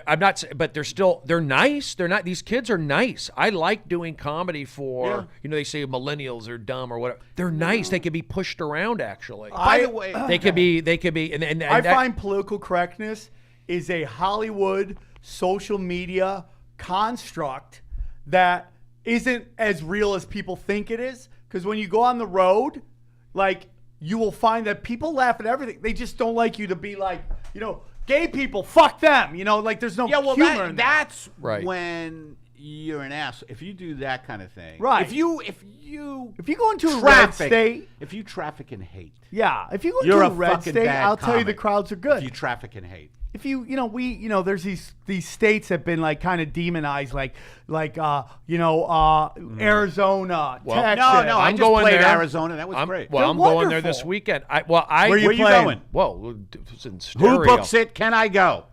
I'm not, but they're nice. They're not. These kids are nice. I like doing comedy for. Yeah. They say millennials are dumb or whatever. They're nice. They can be pushed around. Actually, By the way, they could be. They could be. And I that- find political correctness is a Hollywood social media construct that isn't as real as people think it is. Because when you go on the road, like, you will find that people laugh at everything. They just don't like you to be like, gay people, fuck them. Like, there's no humor in that. that's Right. when you're an ass. If you do that kind of thing, Right. If you If you go into a red traffic, state, if you traffic and hate, yeah. If you go You're into a a red fucking state, bad I'll tell you the comic. crowds are if good. you traffic and hate, if there's these states that have been like kind of demonized, Arizona, Texas. No, I I'm just going played there. Arizona. That was great. Well, I'm They're going there this wonderful. weekend. Where are you going? Well, it was in stereo. Who books it? Can I go?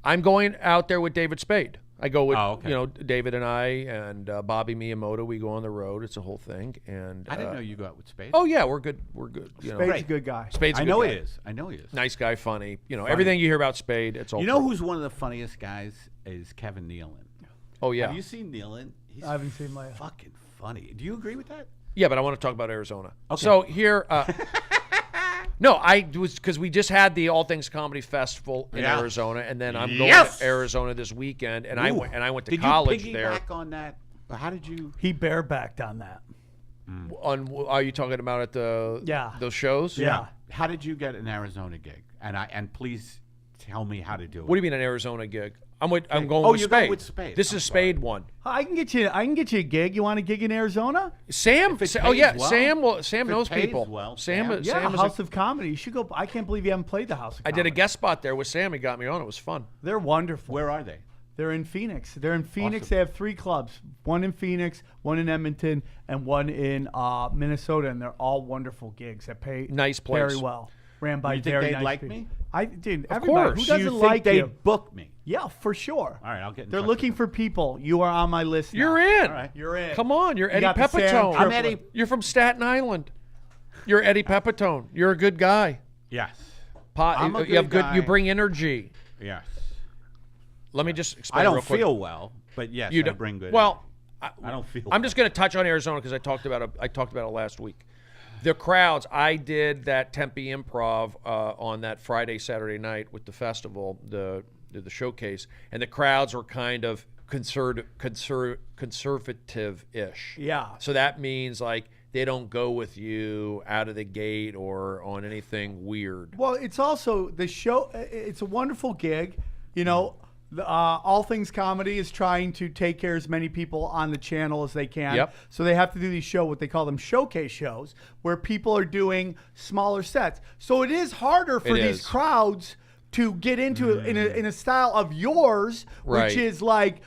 I'm going out there with David Spade. I go with, Oh, okay. David and I and Bobby Miyamoto. We go on the road. It's a whole thing. And I didn't know you go out with Spade. Oh yeah, we're good. We're good. Spade's a good guy. Spade's a I good know guy. he is. I know he is. Nice guy, funny. Everything you hear about Spade, it's all. You know true. who's one of the funniest guys is Kevin Nealon. Oh yeah. Have you seen Nealon? He's I haven't seen my. fucking funny. Do you agree with that? Yeah, but I want to talk about Arizona. Okay. So here, no, I was because we just had the All Things Comedy Festival in Yeah. Arizona, and then I'm Yes! going to Arizona this weekend, and I went to Did college you there. piggyback on that? How did you? He barebacked on that. Are you talking about at the those shows? Yeah. How did you get an Arizona gig? And please tell me how to do it. What do you mean an Arizona gig? I'm going Oh, with you're Spade. going with Spade. This I'm is sorry. Spade one. I can get you a gig. You want a gig in Arizona? Sam. If it Oh yeah, pays well. Sam If it knows pays people. well, Sam. Sam. Yeah, Sam is House of Comedy. You should go. I can't believe you haven't played the House of I Comedy. did a guest spot there with Sam. He got me on. It was fun. They're wonderful. Where are they? They're in Phoenix. They're in Phoenix. Awesome. They have 3 clubs. One in Phoenix, one in Edmonton, and one in Minnesota. And they're all wonderful gigs that pay Nice place. very well. Ran by You think very they'd nice like people. me? Everybody. course. Who Do you doesn't think like they'd you? book me? Yeah, for sure. All right, I'll get in They're touch looking with for people. You are on my list now. You're in. All right. You're in. Come on, you're You Eddie got the Sam Pepitone. I'm Tripoli. Eddie. You're from Staten Island. You're Eddie Pepitone. You're a good guy. Yes. You I'm a have good good. You guy. bring energy. Yes. Let me just explain. I don't real quick. feel well, but yes, You I don't- bring good. Well, I don't feel. I'm just going to touch on Arizona because I talked about it last week. The crowds. I did that Tempe Improv on that Friday, Saturday night with the festival, the showcase, and the crowds were kind of conservative-ish. Yeah. So that means like they don't go with you out of the gate or on anything weird. Well, it's also the show. It's a wonderful gig. You know, All Things Comedy is trying to take care of as many people on the channel as they can. Yep. So they have to do these what they call them showcase shows, where people are doing smaller sets. So it is harder for It these is. crowds to get into it in a style of yours, Right. which is like,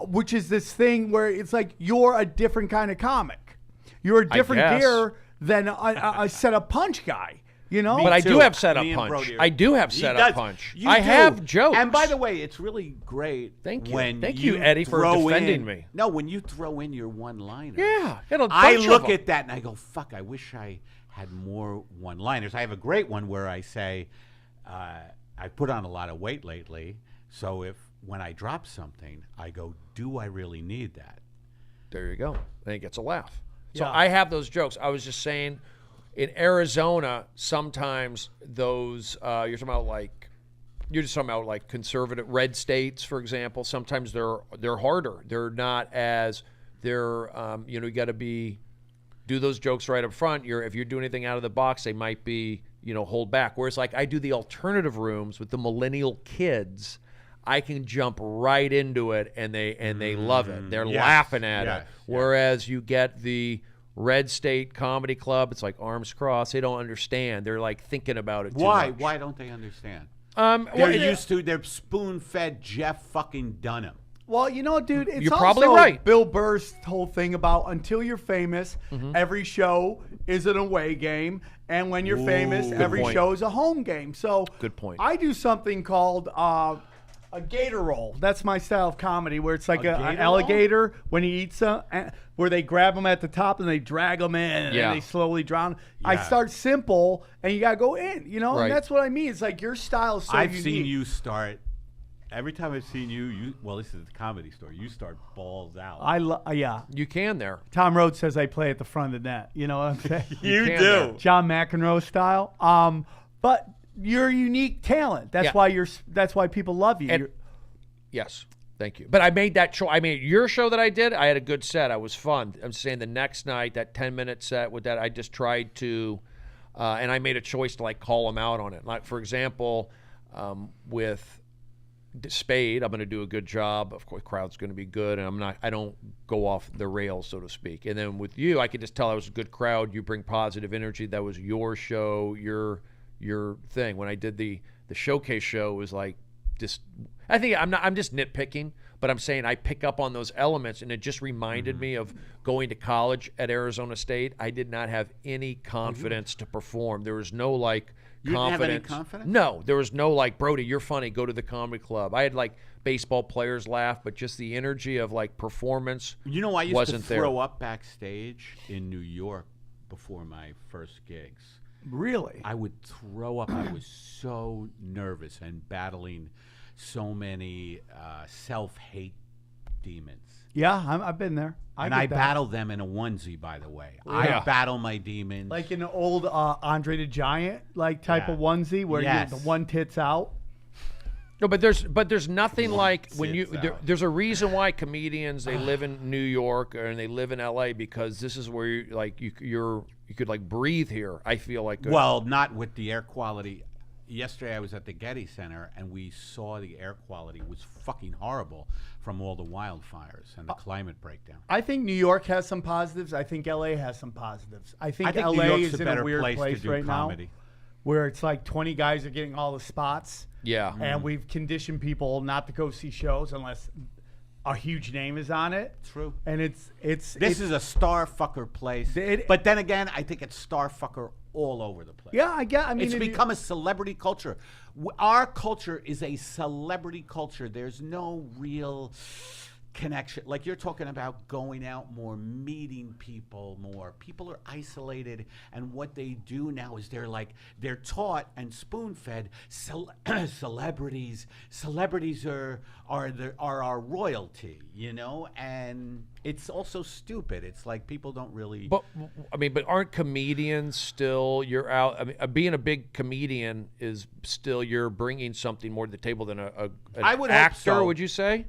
which is this thing where it's like you're a different kind of comic. You're a different guess. gear than a set up punch guy. You know, But I too. do have setup Me and punch. Brody are- I do have He setup does. punch. You I do. have jokes. And by the way, it's really great. Thank you. When Thank you, Eddie, for throw defending in- me. No, when you throw in your one-liner. Yeah, got a I bunch of look them. at that and I go, "Fuck! I wish I had more one-liners." I have a great one where I say, "I put on a lot of weight lately, so when I drop something, I go, do I really need that?" There you go. Then he gets a laugh. So Yeah. I have those jokes. I was just saying, in Arizona, sometimes those you're just talking about like conservative red states, for example. Sometimes they're harder. They're not as you got to do those jokes right up front. If you're doing anything out of the box, they might be hold back. Whereas like I do the alternative rooms with the millennial kids. I can jump right into it, and they love it. They're Yes, laughing at yes, it. Whereas you get the Red State Comedy Club, it's like arms crossed. They don't understand. They're like thinking about it too Why? much. Why don't they understand? Well, They're spoon-fed Jeff fucking Dunham. well, you know, dude, it's You're probably also right. Bill Burr's whole thing about until you're famous, Mm-hmm. every show is an away game, and when you're famous, Good every point. show is a home game. So Good point. I do something called a gator roll. That's my style of comedy, where it's like A an gator alligator when he eats where they grab him at the top and they drag him in, Yeah. and they slowly drown. I Yeah. start simple, and you gotta go in. Right. And that's what I mean. It's like your style is so I've unique. seen you start. Every time I've seen you, well, this is the Comedy Store. You start balls out. Yeah. you can there. Tom Rhodes says I play at the front of the net. You know what I'm saying? you can do. there. John McEnroe style. But you're a unique talent. That's Yeah. That's why people love you. And- You're- Yes, thank you. But I made that show. I made your show that I did. I had a good set. I was fun. I'm saying the next night, that 10-minute set with that, I just tried to, and I made a choice to like call them out on it. Like for example, with Spade, I'm going to do a good job. Of course, crowd's going to be good, and I don't go off the rails, so to speak. And then with you, I could just tell I was a good crowd. You bring positive energy. That was your show, your thing. When I did the showcase show, it was like just I think I'm just nitpicking, but I'm saying I pick up on those elements, and it just reminded me of going to college at Arizona State. I did not have any confidence to perform. There was no like You didn't have confidence. any confidence? No, there was no like, Brody, you're funny, go to the comedy club. I had like baseball players laugh, but just the energy of like performance You know, I used wasn't to there. throw up backstage in New York before my first gigs. Really? I would throw up. I was so nervous and battling so many self-hate demons. Yeah, I've been there. And get I that. battle them in a onesie, by the way. Yeah. I battle my demons. Like in an old Andre the Giant like type Yeah. of onesie where Yes. the one tit's out. No, but there's nothing like when you Sits there, out. there's a reason why comedians they live in New York and they live in LA, because this is where you could like breathe here. I feel like well, not with the air quality. Yesterday I was at the Getty Center and we saw the air quality was fucking horrible from all the wildfires and the climate breakdown. I think New York has some positives. I think LA has some positives. I think New LA York's is a in better a weird place place to do right comedy. now where it's like 20 guys are getting all the spots. yeah. And we've conditioned people not to go see shows unless a huge name is on it. True. And it's This is a star fucker place. But then again, I think it's star fucker all over the place. yeah, I mean It's become a celebrity culture. Our culture is a celebrity culture. There's no real connection. Like you're talking about going out more, meeting people more. People are isolated, and what they do now is they're taught and spoon-fed celebrities. Celebrities are our royalty, you know, and it's also stupid. It's like people don't really. But I mean, but aren't comedians still? You're out. I mean, being a big comedian is still you're bringing something more to the table than an I would hope actor. so. Would you say?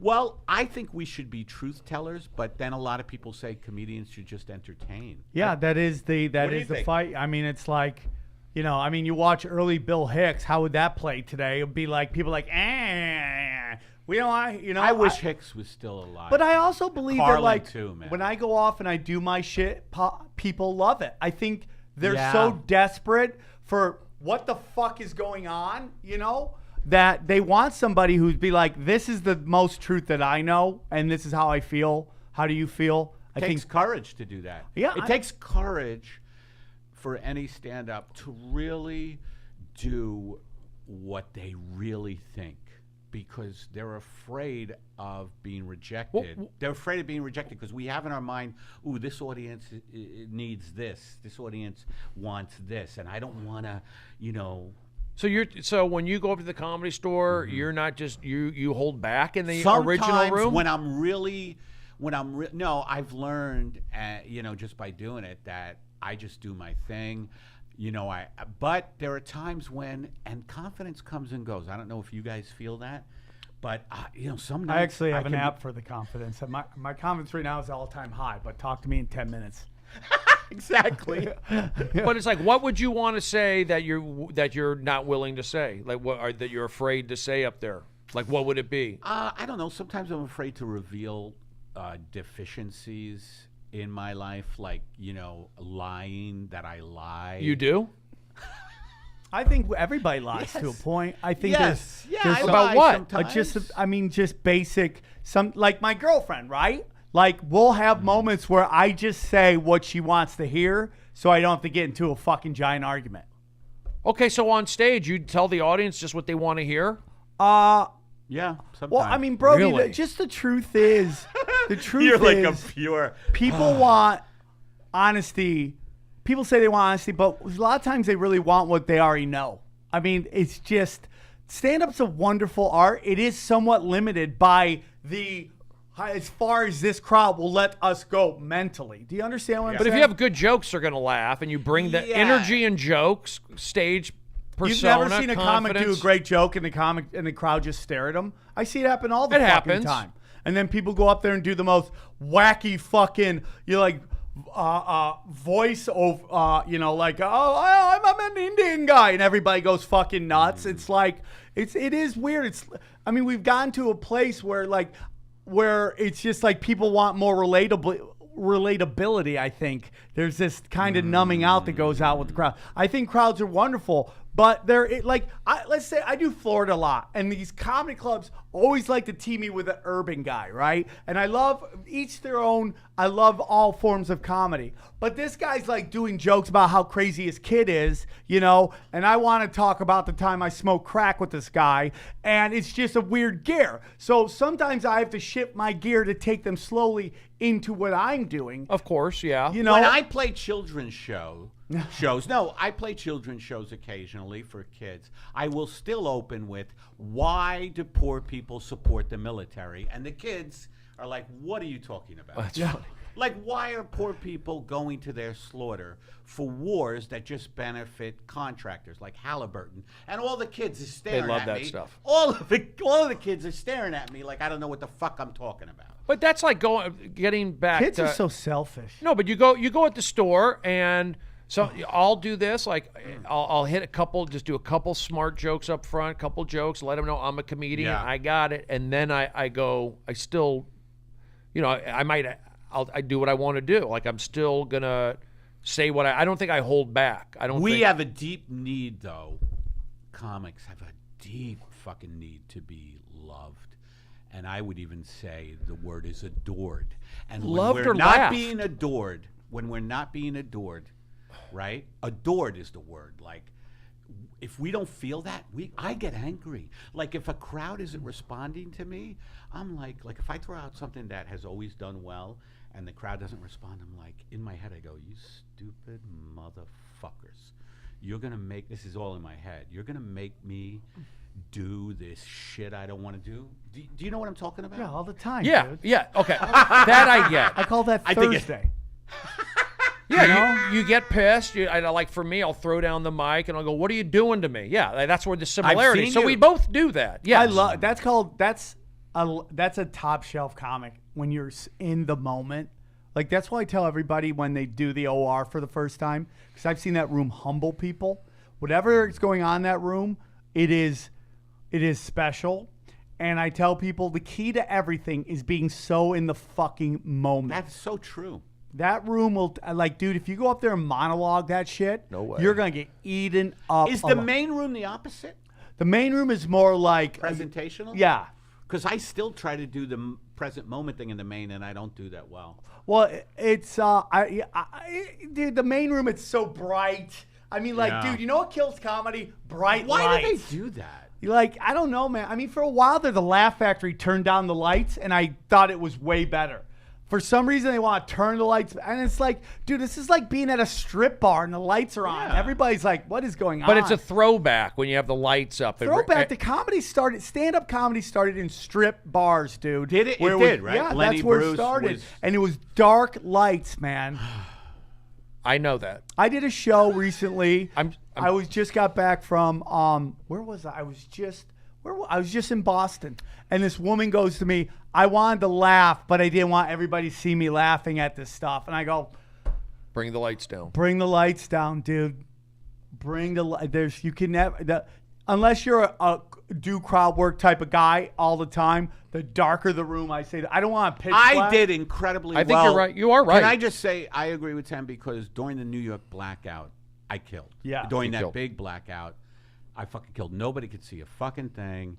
Well, I think we should be truth tellers, but then a lot of people say comedians should just entertain. Yeah, that is the What do you the think? fight. I mean, it's like, you know, I mean, you watch early Bill Hicks. How would that play today? It'd be like people like, we don't want, you know. I wish Hicks was still alive. But I also believe that, Carlin like, too, man. when I go off and I do my shit, people love it. I think they're Yeah. so desperate for what the fuck is going on, you know, that they want somebody who'd be like, this is the most truth that I know, and this is how I feel. How do you feel? It takes courage to do that. Yeah, It takes courage for any stand-up to really do what they really think, because they're afraid of being rejected. They're afraid of being rejected because we have in our mind, ooh, this audience needs this. This audience wants this, and I don't want to, you know. So when you go up to the Comedy Store, you're not just you hold back in the Sometimes original room. No, I've learned, you know, just by doing it, that I just do my thing. You know, but there are times when, and confidence comes and goes. I don't know if you guys feel that, but you know, some nights I actually have an can be- app for the confidence. My confidence right now is all-time high, but talk to me in 10 minutes. Exactly. But it's like, what would you want to say that you're not willing to say? Like, that you're afraid to say up there? Like, what would it be? I don't know. Sometimes I'm afraid to reveal deficiencies in my life, like, you know, lying, that I lie. You do? I think everybody lies to a point. I think Yes. Yeah, there's I some- About lie what? sometimes. Just basic. Like my girlfriend, right? Like we'll have moments where I just say what she wants to hear, so I don't have to get into a fucking giant argument. Okay, so on stage, you tell the audience just what they want to hear? Yeah, sometimes. Well, I mean, Brody, Really? just the truth is, you're like a is, pure. people want honesty. People say they want honesty, but a lot of times they really want what they already know. I mean, it's just stand-up's a wonderful art. It is somewhat limited by as far as this crowd will let us go mentally. Do you understand what I'm But saying? if you have good jokes, they're going to laugh, and you bring the Yeah. energy and jokes, stage persona, You've never seen a comic do a confidence. great joke and the crowd just stare at them? I see it happen all the It fucking happens. time. And then people go up there and do the most wacky fucking, voice of, like, oh, I'm an Indian guy, and everybody goes fucking nuts. It's like, it is weird. I mean, we've gotten to a place where it's just like people want more relatability. I think there's this kind of numbing out that goes out with the crowd. I think crowds are wonderful, But let's say I do Florida a lot, and these comedy clubs always like to team me with an urban guy, right? And I love each their own. I love all forms of comedy. But this guy's like doing jokes about how crazy his kid is, and I want to talk about the time I smoked crack with this guy, and it's just a weird gear. So sometimes I have to shift my gear to take them slowly into what I'm doing. Of course, yeah. When I play children's shows, I play children's shows occasionally for kids. I will still open with, why do poor people support the military? And the kids are like, what are you talking about? That's funny. Like, why are poor people going to their slaughter for wars that just benefit contractors like Halliburton? And all the kids are staring at me. They love that stuff. All of the kids are staring at me like I don't know what the fuck I'm talking about. But that's like getting back. Kids to, are so selfish. No, but you go at the store and so I'll do this. Like I'll hit just do a couple smart jokes up front, couple jokes, let them know I'm a comedian. Yeah. I got it, and then I still, I do what I want to do. Like I'm still gonna say what I don't think I hold back. We have a deep need, though. Comics have a deep fucking need to be loved. And I would even say the word is adored. And Loved when we're or not laughed? being adored, right? Adored is the word. Like, if we don't feel that, I get angry. Like, if a crowd isn't responding to me, I'm like if I throw out something that has always done well and the crowd doesn't respond, I'm like, in my head I go, you stupid motherfuckers. You're going to make, this is all in my head, you're going to make me do this shit I don't want to do. Do you know what I'm talking about? Yeah, all the time. Yeah, dude. yeah, okay. That I get. I call that I think Thursday. Yeah, you get pissed. Like for me, I'll throw down the mic and I'll go, "What are you doing to me?" Yeah, that's where the similarity. seen So you- we both do that. Yeah, I love that's a top shelf comic when you're in the moment. Like that's why I tell everybody when they do the OR for the first time, because I've seen that room humble people. Whatever is going on in that room, it is special. And I tell people the key to everything is being so in the fucking moment. That's so true. That room will, like, dude, if you go up there and monologue that shit, No way. you're going to get eaten up. Is the main room the opposite? The main room is more like Presentational? Yeah. Because I still try to do the present moment thing in the main, and I don't do that well. Well, it's dude, the main room, it's so bright. I mean, like, Yeah. dude, you know what kills comedy? Bright Why lights. do they do that? Like, I don't know, man. I mean, for a while there, the Laugh Factory turned down the lights, and I thought it was way better. For some reason, they want to turn the lights, and it's like, dude, this is like being at a strip bar and the lights are on. Yeah. Everybody's like, what is going on? but it's a throwback when you have the lights up. throwback to comedy started. Stand-up comedy started in strip bars, dude. Did it? Where It did, right? Yeah, Lenny that's where Bruce it started, was- and it was dark lights, man. I know that. I did a show recently. I'm- I was just got back from where was I? I was just in Boston, and this woman goes to me. I wanted to laugh, but I didn't want everybody to see me laughing at this stuff. And I go, Bring the lights down. bring the lights down, dude. Bring you can never unless you're a do crowd work type of guy all the time. The darker the room, I say that. I don't want to pitch I black. did incredibly well. I think you're right. You are right. Can I just say I agree with Sam because during the New York blackout, I killed. Yeah. During You that killed. big blackout, I fucking killed. Nobody could see a fucking thing,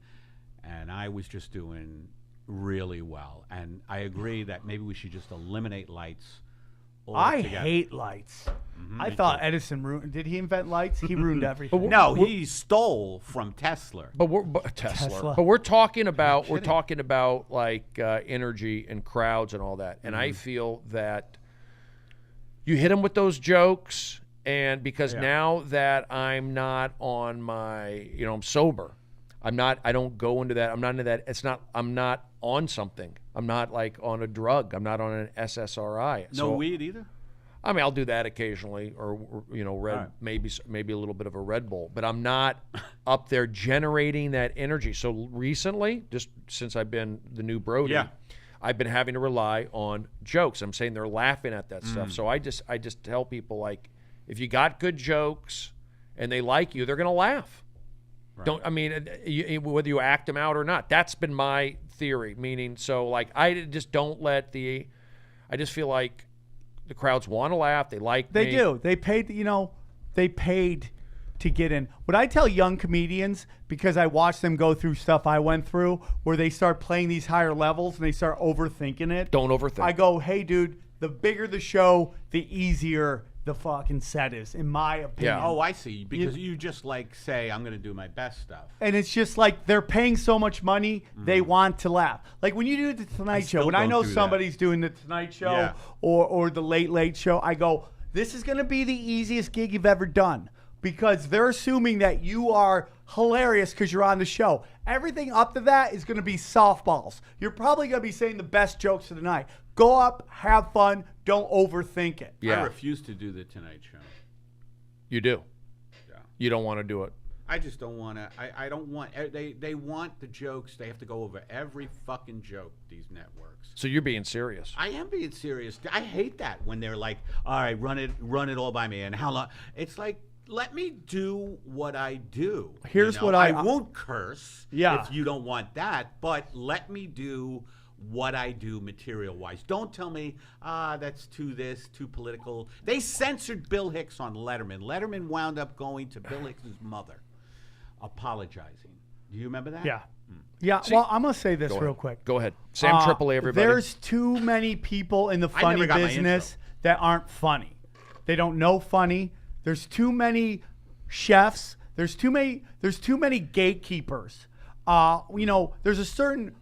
and I was just doing really well. And I agree that maybe we should just eliminate lights. I altogether. hate lights. I me thought too. Edison ruined. Did he invent lights? He ruined everything. No, he stole from Tesla. But we're Tesla. Tesla. But we're talking about like energy and crowds and all that. And I feel that you hit them with those jokes, and because now that I'm not on my, I'm sober. I don't go into that. I'm not into that. I'm not on something. I'm not like on a drug. I'm not on an SSRI. No weed either? I mean, I'll do that occasionally, or red, right. maybe a little bit of a Red Bull, but I'm not up there generating that energy. So recently, just since I've been the new Brody, Yeah. I've been having to rely on jokes. I'm saying they're laughing at that stuff. So I just tell people, like, if you got good jokes and they like you, they're gonna laugh. Right. Whether you act them out or not. That's been my theory. Meaning, so like I just don't let I just feel like the crowds want to laugh. They like They me. do. They paid. They paid to get in. What I tell young comedians, because I watch them go through stuff I went through, where they start playing these higher levels and they start overthinking it. Don't overthink. I go, hey, dude, the bigger the show, the easier the fucking set is, in my opinion. Yeah. Oh, I see. Because you just like say, I'm going to do my best stuff. And it's just like they're paying so much money, they want to laugh. Like when you do the Tonight Show, still when I don't know do that. somebody's doing the Tonight Show Yeah. or the Late Late Show, I go, this is going to be the easiest gig you've ever done, because they're assuming that you are hilarious because you're on the show. Everything up to that is going to be softballs. You're probably going to be saying the best jokes of the night. Go up, have fun, don't overthink it. Yeah. I refuse to do the Tonight Show. You do. Yeah. You don't want to do it. I just don't want to. I don't want. They want the jokes. They have to go over every fucking joke, these networks. So you're being serious. I am being serious. I hate that when they're like, all right, run it all by me. And how long? It's like, let me do what I do. Here's what I won't curse Yeah. if you don't want that, but let me do what I do material-wise. Don't tell me, that's too political. They censored Bill Hicks on Letterman. Letterman wound up going to Bill Hicks' mother, apologizing. Do you remember that? Yeah. Yeah, well, I'm going to say this Go real ahead. quick. Go ahead. Sam Tripoli, everybody. There's too many people in the I funny never got my business intro. that aren't funny. They don't know funny. There's too many chefs. There's too many gatekeepers. There's a certain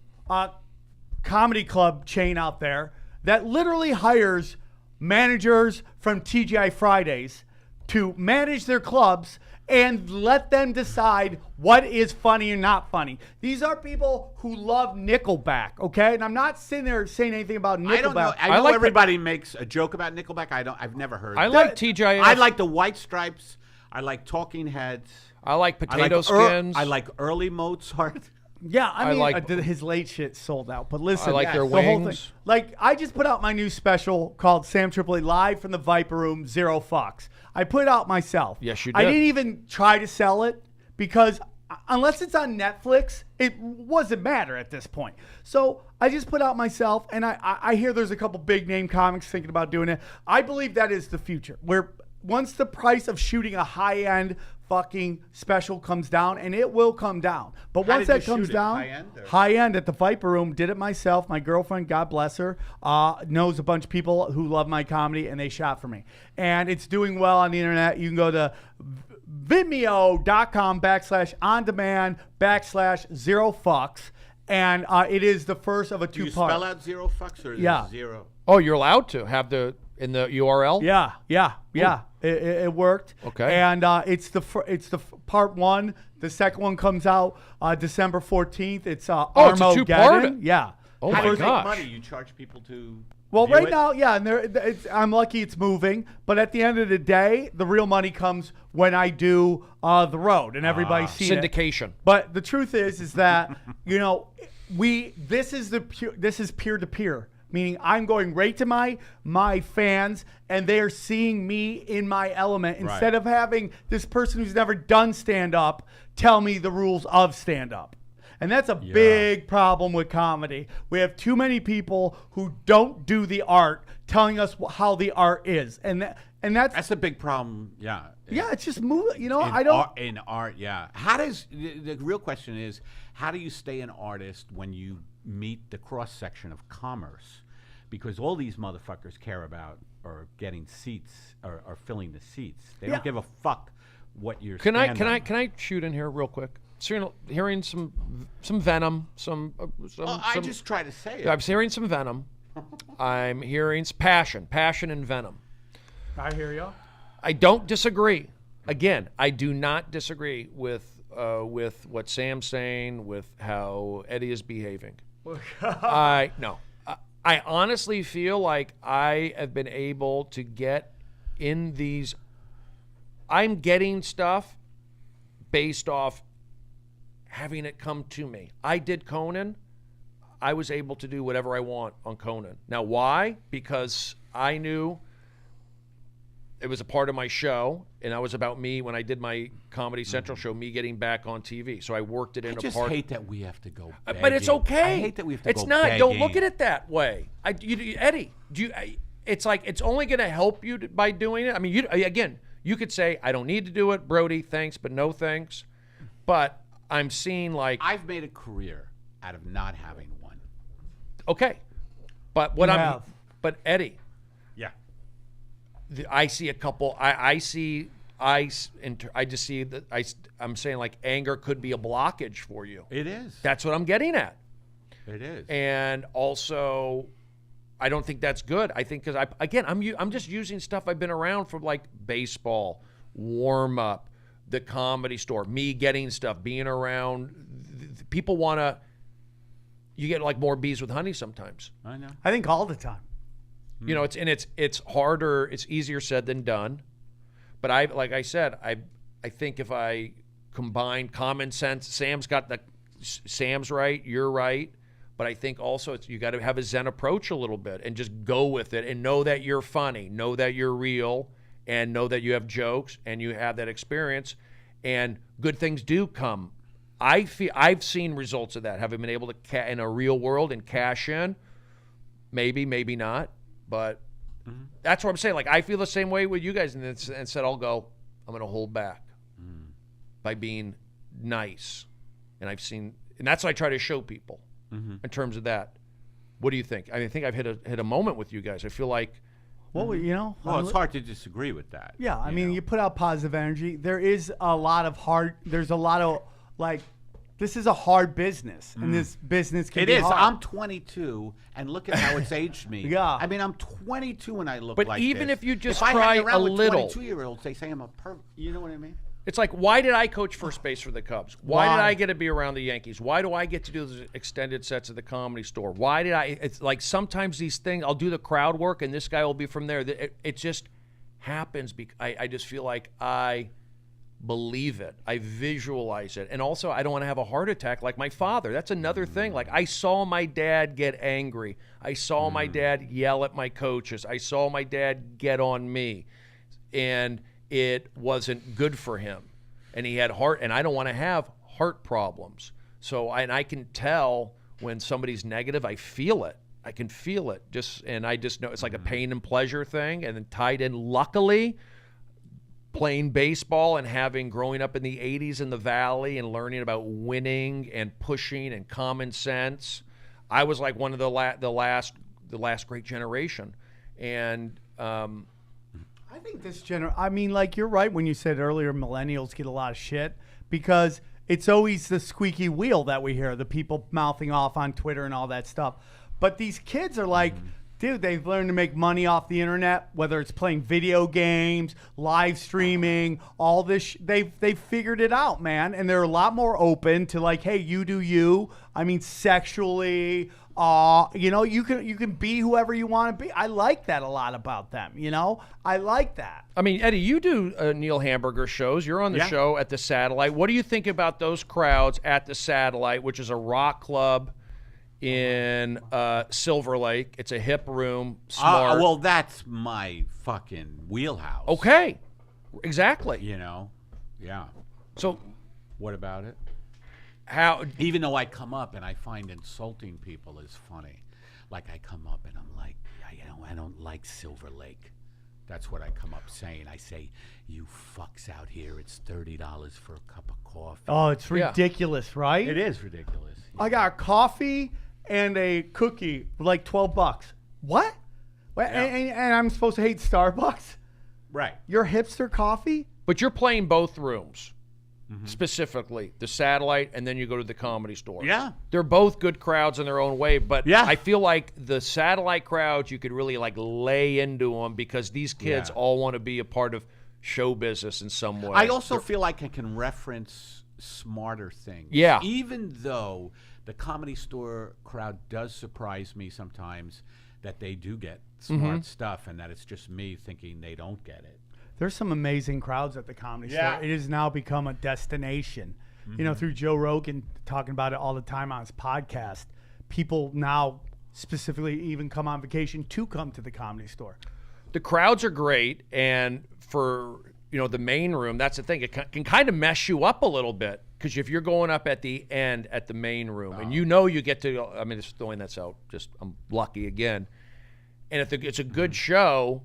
comedy club chain out there that literally hires managers from TGI Fridays to manage their clubs and let them decide what is funny or not funny. These are people who love Nickelback, okay? And I'm not sitting there saying anything about Nickelback. I don't know. I know everybody makes a joke about Nickelback. I've never heard. I it. like TGIF. I like the White Stripes. I like Talking Heads. I like I potato like skins. I like early Mozart. Yeah, I mean, like- his late shit sold out. But listen, I like their the whole thing. wings. Like, I just put out my new special called Sam Tripoli Live from the Viper Room, Zero Fucks. I put it out myself. Yes, you I did. didn't even try to sell it because unless it's on Netflix, it wasn't matter at this point. So I just put out myself, and I hear there's a couple big name comics thinking about doing it. I believe that is the future, where once the price of shooting a high-end fucking special comes down, and it will come down. But How once did you that comes shoot it? down, High-end or- high-end at the Viper Room, did it myself. My girlfriend, God bless her, knows a bunch of people who love my comedy, and they shot for me. And it's doing well on the internet. You can go to vimeo.com/on-demand/0fucks. And it is the first of a Do you two-part. spell out zero fucks or is Yeah. it zero? Oh, you're allowed to have in the URL? Yeah. It worked. Okay. And it's the part one. The second one comes out December 14th. It's it's a Armageddon. two-parter. Yeah. Oh How my do you gosh. make money? You charge people to. Well, view right it? now, yeah, and I'm lucky it's moving. But at the end of the day, the real money comes when I do the road and everybody's seen it. Syndication. But the truth is that this is peer to peer, meaning I'm going right to my fans, and they are seeing me in my element instead of having this person who's never done stand up tell me the rules of stand up. And that's a big problem with comedy. We have too many people who don't do the art telling us how the art is, and that's a big problem. Yeah. yeah, it's just moving. In art, yeah. How does the real question is, how do you stay an artist when you meet the cross section of commerce? Because all these motherfuckers care about are getting seats or filling the seats. They don't give a fuck what you're. Can I shoot in here real quick? So hearing some venom, I just try to say it. I'm hearing some venom. I'm hearing passion and venom. I hear you. I don't disagree. Again, I do not disagree with what Sam's saying, with how Eddie is behaving. I honestly feel like I have been able to get in these. I'm getting stuff based off having it come to me. I did Conan. I was able to do whatever I want on Conan. Now, why? Because I knew it was a part of my show, and that was about me when I did my Comedy Central show, me getting back on TV. So I worked it in I a just part. hate that we have to go. But it's begging. okay. I hate that we have to it's go. not. Don't begging. look at it that way. Eddie, it's like it's only going to help you by doing it. I mean, You could say, I don't need to do it, Brody, thanks, but no thanks. But I'm seeing like, I've made a career out of not having one. okay. But what You I'm, have. but Eddie, Yeah. I see a couple, I just see that I'm saying like anger could be a blockage for you. It is. That's what I'm getting at. It is. And also, I don't think that's good. I think because I'm just using stuff I've been around from like baseball, warm up, the Comedy Store, me getting stuff, being around. People want to. You get like more bees with honey sometimes. I know. I think all the time. You know, it's harder. It's easier said than done. But like I said, I think if I combine common sense, Sam's right, you're right. But I think also you got to have a Zen approach a little bit and just go with it and know that you're funny, know that you're real, and know that you have jokes and you have that experience, and good things do come. I've seen results of that, having been able to in a real world and cash in. Maybe not, but that's what I'm saying. Like I feel the same way with you guys, and instead I'll go, I'm going to hold back by being nice, and that's what I try to show people. In terms of that, what do you think? I think I've hit a moment with you guys. I feel like, Well, you know. Well, it's hard to disagree with that. Yeah, I mean, you put out positive energy. There's a lot of like, this is a hard business, and this business can It be is. hard. I'm 22, and look at how it's aged me. Yeah. I mean, I'm 22 and I look But like even this. if you just if I try hang around a with little- 22-year-olds, they say I'm a you know what I mean? it's like, why did I coach first base for the Cubs? Why did Why? I get to be around the Yankees? Why do I get to do the extended sets at the Comedy Store? Why did I? It's like sometimes these things, I'll do the crowd work, and this guy will be from there. It just happens. I just feel like I believe it. I visualize it. And also, I don't want to have a heart attack like my father. That's another thing. Like, I saw my dad get angry. I saw my dad yell at my coaches. I saw my dad get on me. And it wasn't good for him. And he had heart, and I don't want to have heart problems. So, I can tell when somebody's negative, I feel it. I can feel it. And I just know it's like a pain and pleasure thing. And then tied in, luckily, playing baseball and growing up in the 80s in the Valley and learning about winning and pushing and common sense, I was like one of the last great generation. And I think I mean, like, you're right when you said earlier millennials get a lot of shit because it's always the squeaky wheel that we hear, the people mouthing off on Twitter and all that stuff. But these kids are like, dude, they've learned to make money off the internet, whether it's playing video games, live streaming, all this. They've figured it out, man. And they're a lot more open to like, hey, you do you. I mean, sexually, you know, you can be whoever you want to be. I like that a lot about them, you know? I like that. I mean, Eddie, you do Neil Hamburger shows. You're on the show at the Satellite. What do you think about those crowds at the Satellite, which is a rock club in Silver Lake? It's a hip room, smart. Well, that's my fucking wheelhouse. Okay, exactly. You know? Yeah. So What about it? how? Even though I come up and I find insulting people is funny. Like I come up and I'm like, I don't like Silver Lake. That's what I come up saying. I say, you fucks out here, it's $30 for a cup of coffee. Oh, it's ridiculous, right? It is ridiculous. I got coffee and a cookie for like $12. What? And I'm supposed to hate Starbucks? Right. Your hipster coffee? But you're playing both rooms, specifically the Satellite, and then you go to the Comedy Store. Yeah. They're both good crowds in their own way, but Yeah. I feel like the Satellite crowds, you could really like lay into them because these kids all want to be a part of show business in some way. I also feel like I can reference smarter things. Yeah. Even though the Comedy Store crowd does surprise me sometimes that they do get smart stuff and that it's just me thinking they don't get it. There's some amazing crowds at the Comedy Yeah. Store. It has now become a destination. You know, through Joe Rogan talking about it all the time on his podcast, people now specifically even come on vacation to come to the Comedy Store. The crowds are great, and for the main room, that's the thing. It can kind of mess you up a little bit because if you're going up at the end at the main room, and you get to, I mean, just throwing this out, just I'm lucky again. And if it's a good show,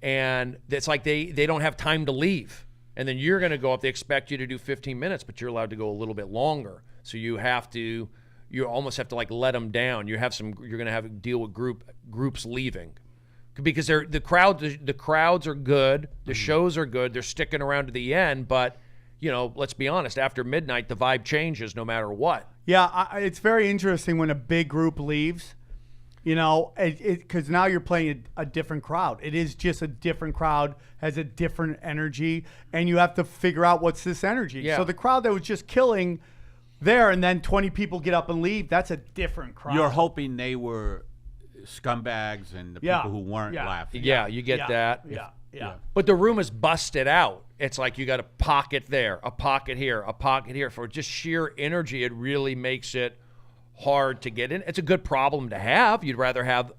and it's like they don't have time to leave. And then you're going to go up. They expect you to do 15 minutes, but you're allowed to go a little bit longer. So you almost have to like let them down. You're going to have to deal with groups leaving, because the crowds are good, the shows are good, they're sticking around to the end. But let's be honest, after midnight, the vibe changes no matter what. Yeah, it's very interesting when a big group leaves. Because now you're playing a different crowd. It is just a different crowd, has a different energy, and you have to figure out what's this energy. Yeah. So the crowd that was just killing there, and then 20 people get up and leave, that's a different crowd. You're hoping they were scumbags and the people who weren't laughing. Yeah, you get that. Yeah. But the room is busted out. It's like you got a pocket there, a pocket here, a pocket here. For just sheer energy, it really makes it hard to get in. It's a good problem to have. You'd rather have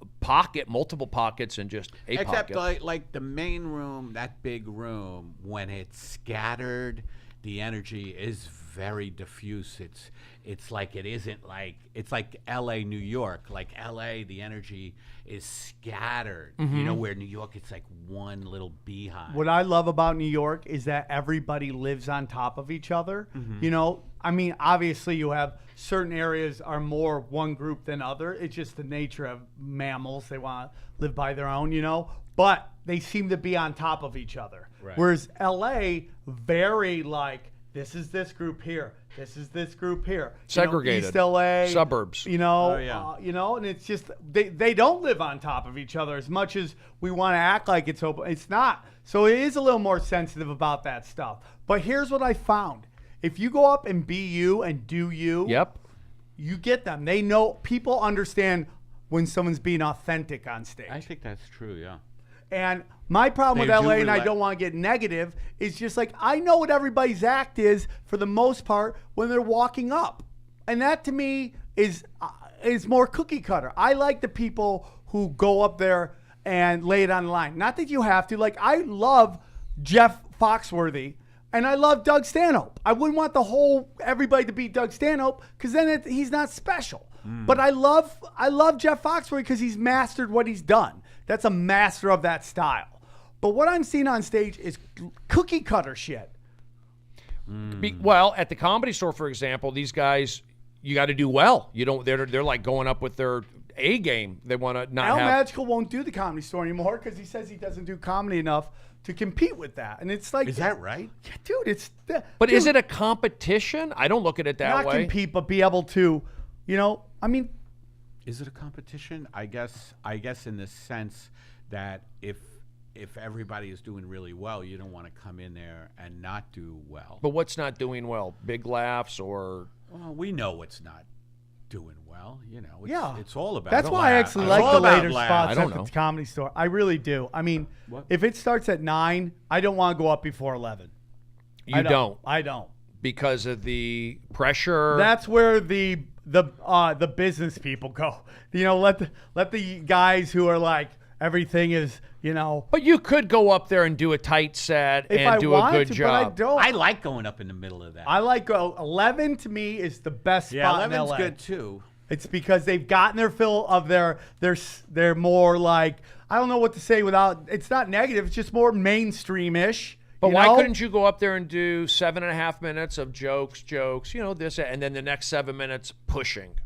multiple pockets than just a pocket. Except like the main room, that big room, when it's scattered, the energy is very diffuse. It's like it isn't like it's like L.A., New York. Like L.A., the energy is scattered. Where New York, it's like one little beehive. What I love about New York is that everybody lives on top of each other. Obviously you have certain areas are more one group than other. It's just the nature of mammals. They want to live by their own, but they seem to be on top of each other. Right. Whereas LA, very like, this is this group here. This is this group here. Segregated. East LA. Suburbs. And it's just, they don't live on top of each other as much as we want to act like it's open. It's not. So it is a little more sensitive about that stuff. But here's what I found. If you go up and be you and do you, you get them. They know, people understand when someone's being authentic on stage. I think that's true, yeah. And my problem with They do LA, and I relate. don't want to get negative, is just like, I know what everybody's act is for the most part when they're walking up. And that to me is more cookie cutter. I like the people who go up there and lay it on the line. Not that you have to. Like, I love Jeff Foxworthy. And I love Doug Stanhope. I wouldn't want everybody to beat Doug Stanhope, because then he's not special. But I love Jeff Foxworthy because he's mastered what he's done. That's a master of that style. But what I'm seeing on stage is cookie cutter shit. Well, at the Comedy Store, for example, these guys, you got to do well. They're like going up with their A game. They want to not Al have. Magical won't do the Comedy Store anymore because he says he doesn't do comedy enough to compete with that. And it's like, Is that right? yeah, dude, But is it a competition? I don't look at it that not way. compete, but be able to, Is it a competition? I guess in the sense that if everybody is doing really well, you don't want to come in there and not do well. But what's not doing well? Big laughs or? Well, we know what's not doing well. It's all about. That's why I actually It's like all the about later laughs. I spots don't at know. the Comedy Store. I really do. I mean, What? if it starts at 9, I don't want to go up before 11. You don't I don't. because of the pressure. That's where the business people go. Let the guys who are like, everything is, But you could go up there and do a tight set if and I do a wanted good to, job. but I don't. I like going up in the middle of that. I like 11 to me is the best yeah, spot in 11's LA. good too. It's because they've gotten their fill of they're more like, I don't know what to say without, it's not negative, it's just more mainstream-ish. But you why know? couldn't you go up there and do 7.5 minutes of jokes, this, and then the next 7 minutes pushing?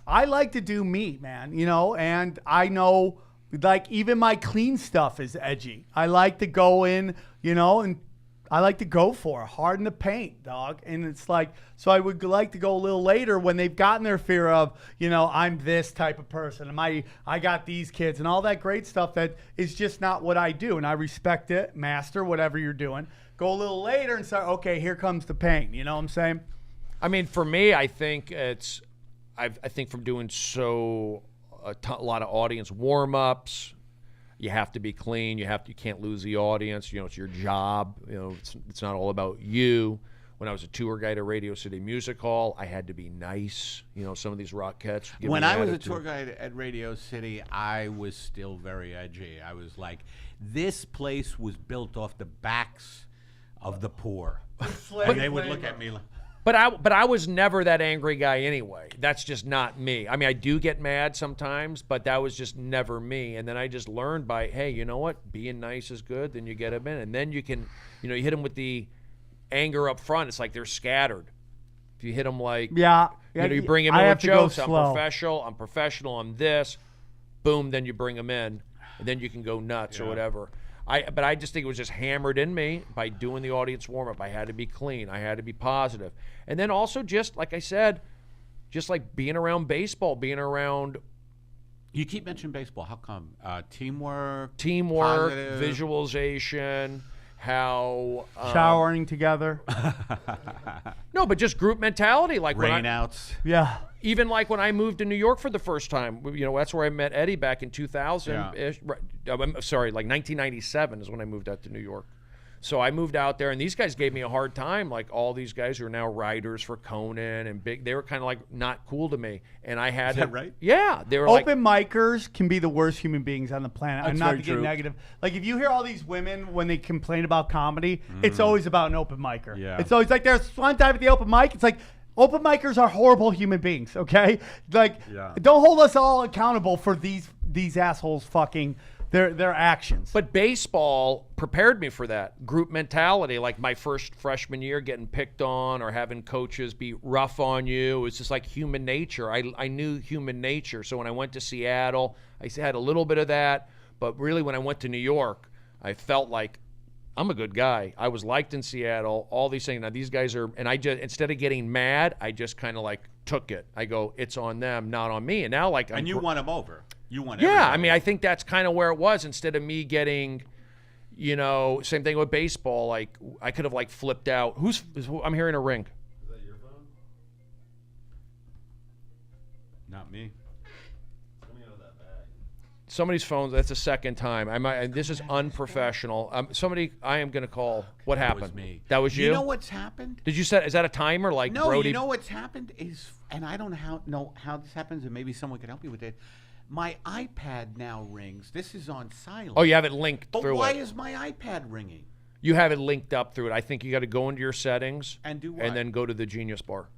I like to do me, man, and I know, like, even my clean stuff is edgy. I like to go in, and I like to go for it, hard in the paint, dog. And it's like, so I would like to go a little later when they've gotten their fear of, I'm this type of person, and I got these kids and all that great stuff that is just not what I do. And I respect it, master whatever you're doing. Go a little later and start, okay, here comes the pain. You know what I'm saying? I mean, for me, I think I think from doing a lot of audience warm-ups, you have to be clean. You can't lose the audience. It's your job. It's not all about you. When I was a tour guide at Radio City Music Hall, I had to be nice. Some of these Rockettes. When I was a tour guide at Radio City, I was still very edgy. I was like, this place was built off the backs of the poor. And they would look at me like, But I was never that angry guy anyway. That's just not me. I mean, I do get mad sometimes, but that was just never me. And then I just learned by, hey, you know what? Being nice is good. Then you get them in. And then you can, you hit them with the anger up front. It's like they're scattered. If you hit them like, you bring them in with jokes. I'm professional. I'm this. Boom, then you bring them in. And then you can go nuts or whatever. But I just think it was just hammered in me by doing the audience warm-up. I had to be clean. I had to be positive. And then also just, like I said, just like being around baseball, being around... You keep mentioning baseball. How come? Teamwork, positive. Visualization, how... Showering together. No, but just group mentality. Like rainouts. Yeah. Even like when I moved to New York for the first time, that's where I met Eddie back in 2000-ish. I'm sorry, like 1997 is when I moved out to New York. So I moved out there, and these guys gave me a hard time. Like all these guys who are now writers for Conan and big, they were kind of like not cool to me. And I had Is that right? Yeah, they were Open micers can be the worst human beings on the planet. I'm not very to get true. negative. Like if you hear all these women when they complain about comedy, it's always about an open micer. Yeah. It's always like there's one time at the open mic. It's like open micers are horrible human beings. Okay, like don't hold us all accountable for these assholes fucking their actions. But baseball prepared me for that group mentality. Like my first freshman year, getting picked on or having coaches be rough on you. It was just like human nature. I knew human nature. So when I went to Seattle, I had a little bit of that. But really, when I went to New York, I felt like I'm a good guy. I was liked in Seattle. All these things. Now these guys are, and I just, instead of getting mad, I just kind of like took it. I go, it's on them, not on me. And now like, And you won them over. You won. Yeah, everybody. I mean, I think that's kind of where it was. Instead of me getting, same thing with baseball. Like I could have like flipped out. I'm hearing a ring. Is that your phone? Not me. It's coming out of that bag. Somebody's phone. That's the second time. This is unprofessional. I am going to call. What happened? That was me. That was you? You know what's happened? Did you set? Is that a timer? Like No, Brody? you know what's happened is, and I don't know how this happens, and maybe someone can help me with it. My iPad now rings. This is on silent. Oh, you have it linked But through why it. is my iPad ringing? You have it linked up through it. I think you got to go into your settings And do what? and then go to the Genius Bar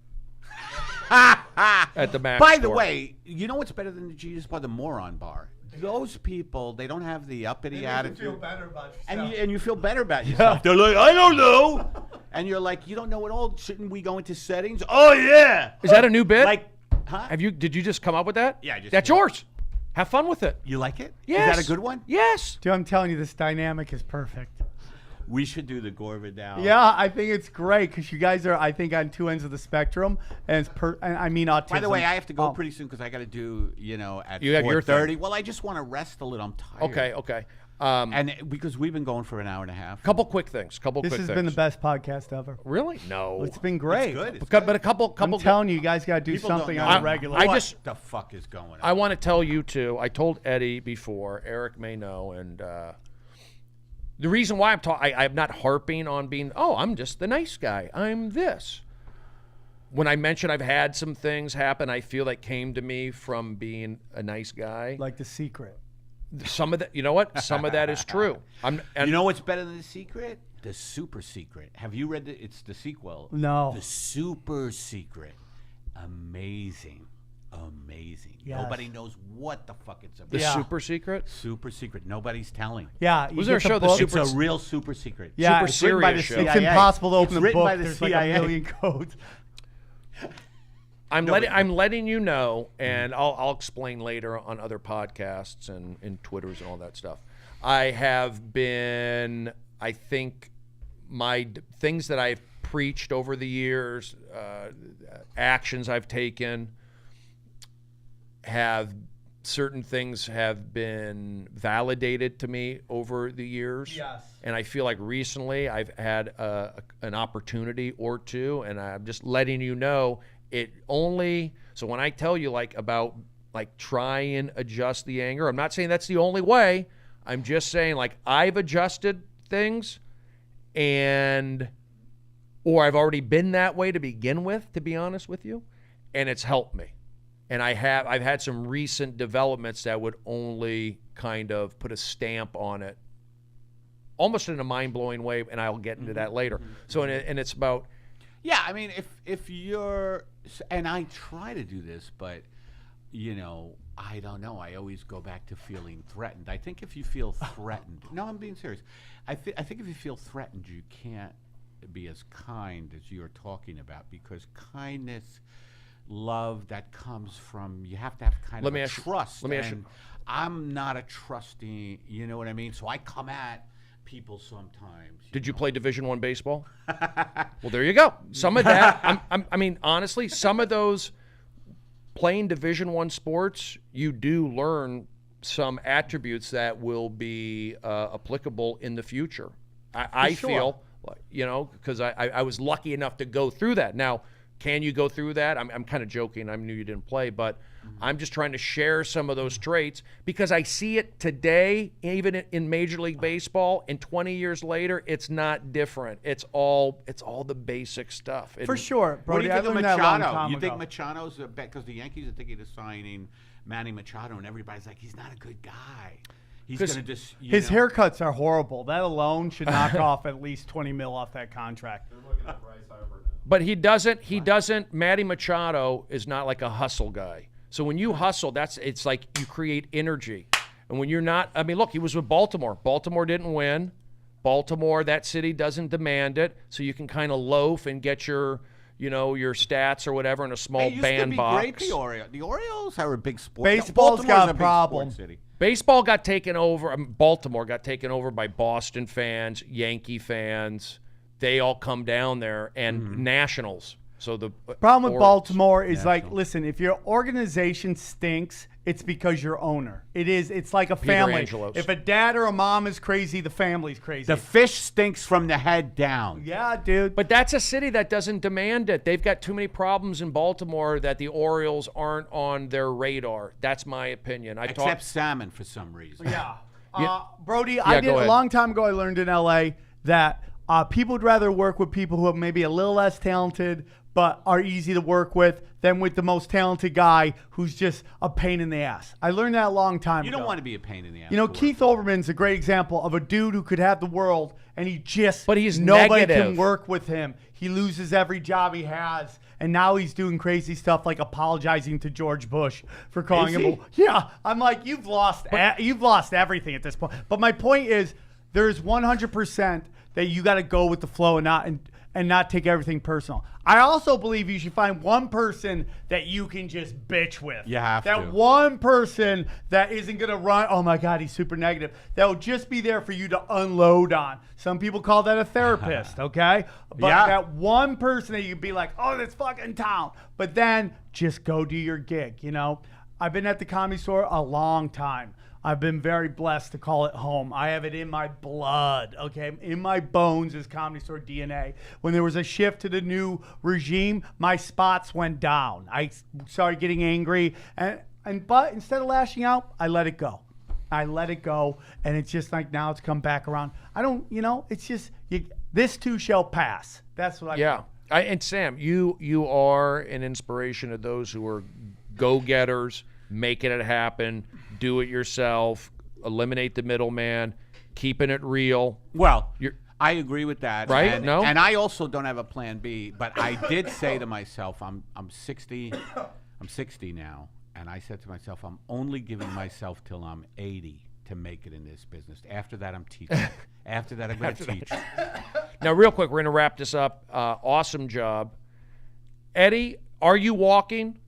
at the Mac By the store. way, you know what's better than the Genius Bar? The Moron Bar. Those people, they don't have the uppity attitude. better about And you feel better about yourself. They're like, I don't know. And you're like, you don't know at all. Shouldn't we go into settings? Oh, yeah. Is that a new bit? Like, huh? Did you just come up with that? Yeah, I just That's came up. yours. Have fun with it. You like it? Yes. Is that a good one? Yes. Dude, I'm telling you, this dynamic is perfect. We should do the Gore Vidal. Yeah, I think it's great because you guys are, I think, on two ends of the spectrum, and I mean autism. By the way, I have to go Oh. pretty soon because I got to do, at You have your 4:30. thing. Well, I just want to rest a little. I'm tired. Okay. And because we've been going for an hour and a half. Couple quick things. This has been the best podcast ever. Really? No. It's been great. It's good. It's But good. a couple. I'm telling you guys got to do People don't something know. on a regular. I What just- the fuck is going on? I want to tell you too. I told Eddie before. Eric may know, and the reason why I'm not harping on being. Oh, I'm just the nice guy. I'm this. When I mentioned I've had some things happen, I feel that came to me from being a nice guy. Like The Secret. Some of that, you know what? Some of that is true. You know what's better than The Secret? The Super Secret. Have you read it? It's the sequel. No. The Super Secret. Amazing. Yes. Nobody knows what the fuck it's about. the Yeah. super secret. Super secret. Nobody's telling. Yeah. You Was there get a show, The book- Super- It's a real super secret. Yeah, Super it's written by the serious show. It's CIA. impossible to open It's the written book. by the There's CIA. like a million codes. I'm letting you know, and I'll explain later on other podcasts and Twitters and all that stuff. I have been, I think, things that I've preached over the years, actions I've taken, certain things have been validated to me over the years. Yes. And I feel like recently I've had an opportunity or two, and I'm just letting you know it only. So when I tell you about try and adjust the anger, I'm not saying that's the only way. I'm just saying I've adjusted things, or I've already been that way to begin with, to be honest with you, and it's helped me. And I've had some recent developments that would only kind of put a stamp on it, almost in a mind-blowing way, and I'll get into that later. So, and it's about Yeah, I mean, if you're, and I try to do this, but I don't know. I always go back to feeling threatened. I think if you feel threatened, no, I'm being serious. I think if you feel threatened, you can't be as kind as you're talking about, because kindness, love, that comes from, you have to have kind of a trust. Let me ask you. I'm not a trusting, you know what I mean? So I come at people sometimes. Did you play Division I baseball? Well, there you go. Some of that, I mean, honestly, some of those playing Division I sports, you do learn some attributes that will be applicable in the future. I feel, because I was lucky enough to go through that. Now, can you go through that? I'm kind of joking. I knew you didn't play, but I'm just trying to share some of those traits because I see it today, even in Major League Baseball, and 20 years later, it's not different. It's all the basic stuff. For sure, What do Brody. you I think of learned that a long Machado? time You ago. think Machado's a bet? Because the Yankees are thinking of signing Manny Machado, and everybody's like, he's not a good guy. He's going to just His haircuts are horrible. That alone should knock off at least $20 million off that contract. They're looking at Bryce Harper now. But he doesn't, Matty Machado is not like a hustle guy. So when you hustle, it's like you create energy. And when you're not, I mean, look, he was with Baltimore. Baltimore didn't win. Baltimore, that city doesn't demand it. So you can kind of loaf and get your stats or whatever in a small bandbox. Great, the Orioles are a big sport. Baseball's Baltimore's got a big problem. sports city. Baseball got taken over. Baltimore got taken over by Boston fans, Yankee fans. They all come down there, and Nationals. So the Problem with or- Baltimore is like, listen, if your organization stinks, it's because your owner. It's like a family. Angelos. If a dad or a mom is crazy, the family's crazy. The fish stinks from the head down. Yeah, dude. But that's a city that doesn't demand it. They've got too many problems in Baltimore that the Orioles aren't on their radar. That's my opinion. Except salmon for some reason. Yeah. Yeah. Brody, Yeah, go a ahead. long time ago, I learned in LA that people would rather work with people who are maybe a little less talented but are easy to work with than with the most talented guy who's just a pain in the ass. I learned that a long time You ago. don't want to be a pain in the ass. Keith Olbermann's a great example of a dude who could have the world and he just But he's nobody negative. can work with him. He loses every job he has. And now he's doing crazy stuff like apologizing to George Bush for calling Is him. Yeah, I'm like, you've lost everything at this point. But my point is, there's 100% that you got to go with the flow and not take everything personal. I also believe you should find one person that you can just bitch with. You have that to. one person that isn't going to run, oh my God, he's super negative. That will just be there for you to unload on. Some people call that a therapist, okay? But Yeah. that one person that you'd be like, oh, this fucking town. But then just go do your gig, I've been at the Comedy Store a long time. I've been very blessed to call it home. I have it in my blood, okay? In my bones is Comedy Store DNA. When there was a shift to the new regime, my spots went down. I started getting angry, but instead of lashing out, I let it go. And it's just like now it's come back around. I don't, it's just, this too shall pass. That's what I Yeah. And Sam, you are an inspiration to those who are go-getters, making it happen, do it yourself, eliminate the middleman, keeping it real. Well, You're- I agree with that. Right? And, No? and I also don't have a plan B, but I did say to myself, I'm 60 now, and I said to myself, I'm only giving myself till I'm 80 to make it in this business. After that, I'm teaching. After that, I'm going to teach. Now, real quick, we're going to wrap this up. Awesome job. Eddie, are you walking?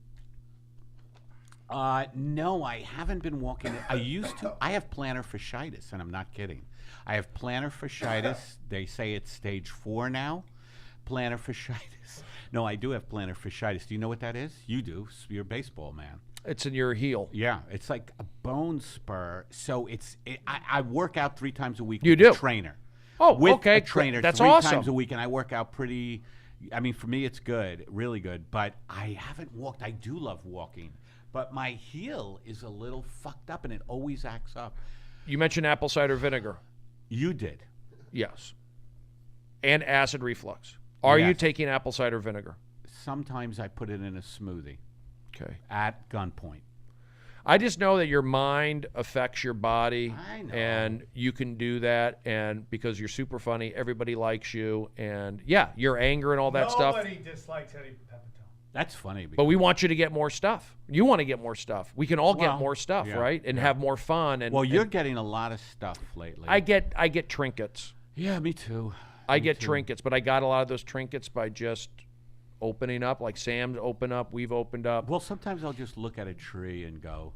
No, I haven't been walking. I used to. I have plantar fasciitis, and I'm not kidding. I have plantar fasciitis. They say it's stage 4 now. Plantar fasciitis. No, I do have plantar fasciitis. Do you know what that is? You do. You're a baseball man. It's in your heel. Yeah, it's like a bone spur. So I work out 3 times a week You with do? a trainer. Oh, with okay. a trainer That's 3 awesome. times a week, and I work out pretty. I mean, for me, it's good, really good. But I haven't walked. I do love walking, but my heel is a little fucked up, and it always acts up. You mentioned apple cider vinegar. You did. Yes. And acid reflux. Are you Yes. taking apple cider vinegar? Sometimes I put it in a smoothie Okay. at gunpoint. I just know that your mind affects your body, I know. and you can do that. And because you're super funny, everybody likes you. And yeah, your anger and all that stuff. Nobody dislikes Eddie Pepitone. That's funny. But we want you to get more stuff. You want to get more stuff. We can all Well, get more stuff, yeah, right? And have more fun. And Well, you're and getting a lot of stuff lately. I get trinkets. Yeah, me too. I get trinkets, but I got a lot of those trinkets by just opening up. Like Sam's opened up, we've opened up. Well, sometimes I'll just look at a tree and go,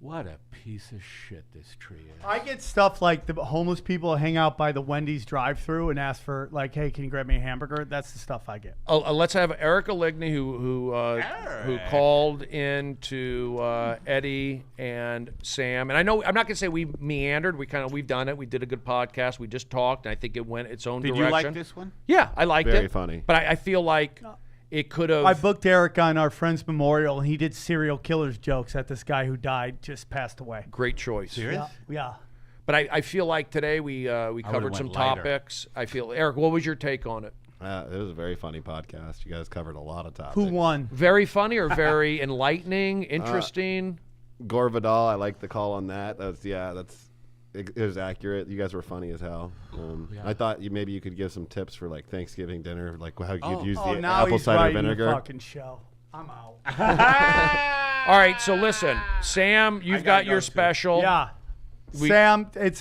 what a piece of shit this tree is. I get stuff like the homeless people hang out by the Wendy's drive-thru and ask for like, "Hey, can you grab me a hamburger?" That's the stuff I get. Let's have Erica Ligney, who Eric. called in to Eddie and Sam. And I know I'm not gonna say we meandered. We've done it. We did a good podcast. We just talked, and I think it went its own Did direction. you like this one? Yeah, I liked it. Very funny. But I feel like it could have. I booked Eric on our friend's memorial, and he did serial killers jokes at this guy who died, just passed away. Great choice. Serious? Yeah. But I feel like today we covered went some lighter. topics. I feel Eric, what was your take on it? It was a very funny podcast. You guys covered a lot of topics. Who won? Very funny or very enlightening, interesting? Gore Vidal. I like the call on that. It was accurate. You guys were funny as hell. I thought maybe you could give some tips for like Thanksgiving dinner, like how you could use Oh, the now apple he's cider writing vinegar. the fucking show. I'm out. All right, so listen, Sam, you've got your special. Yeah. Sam, it's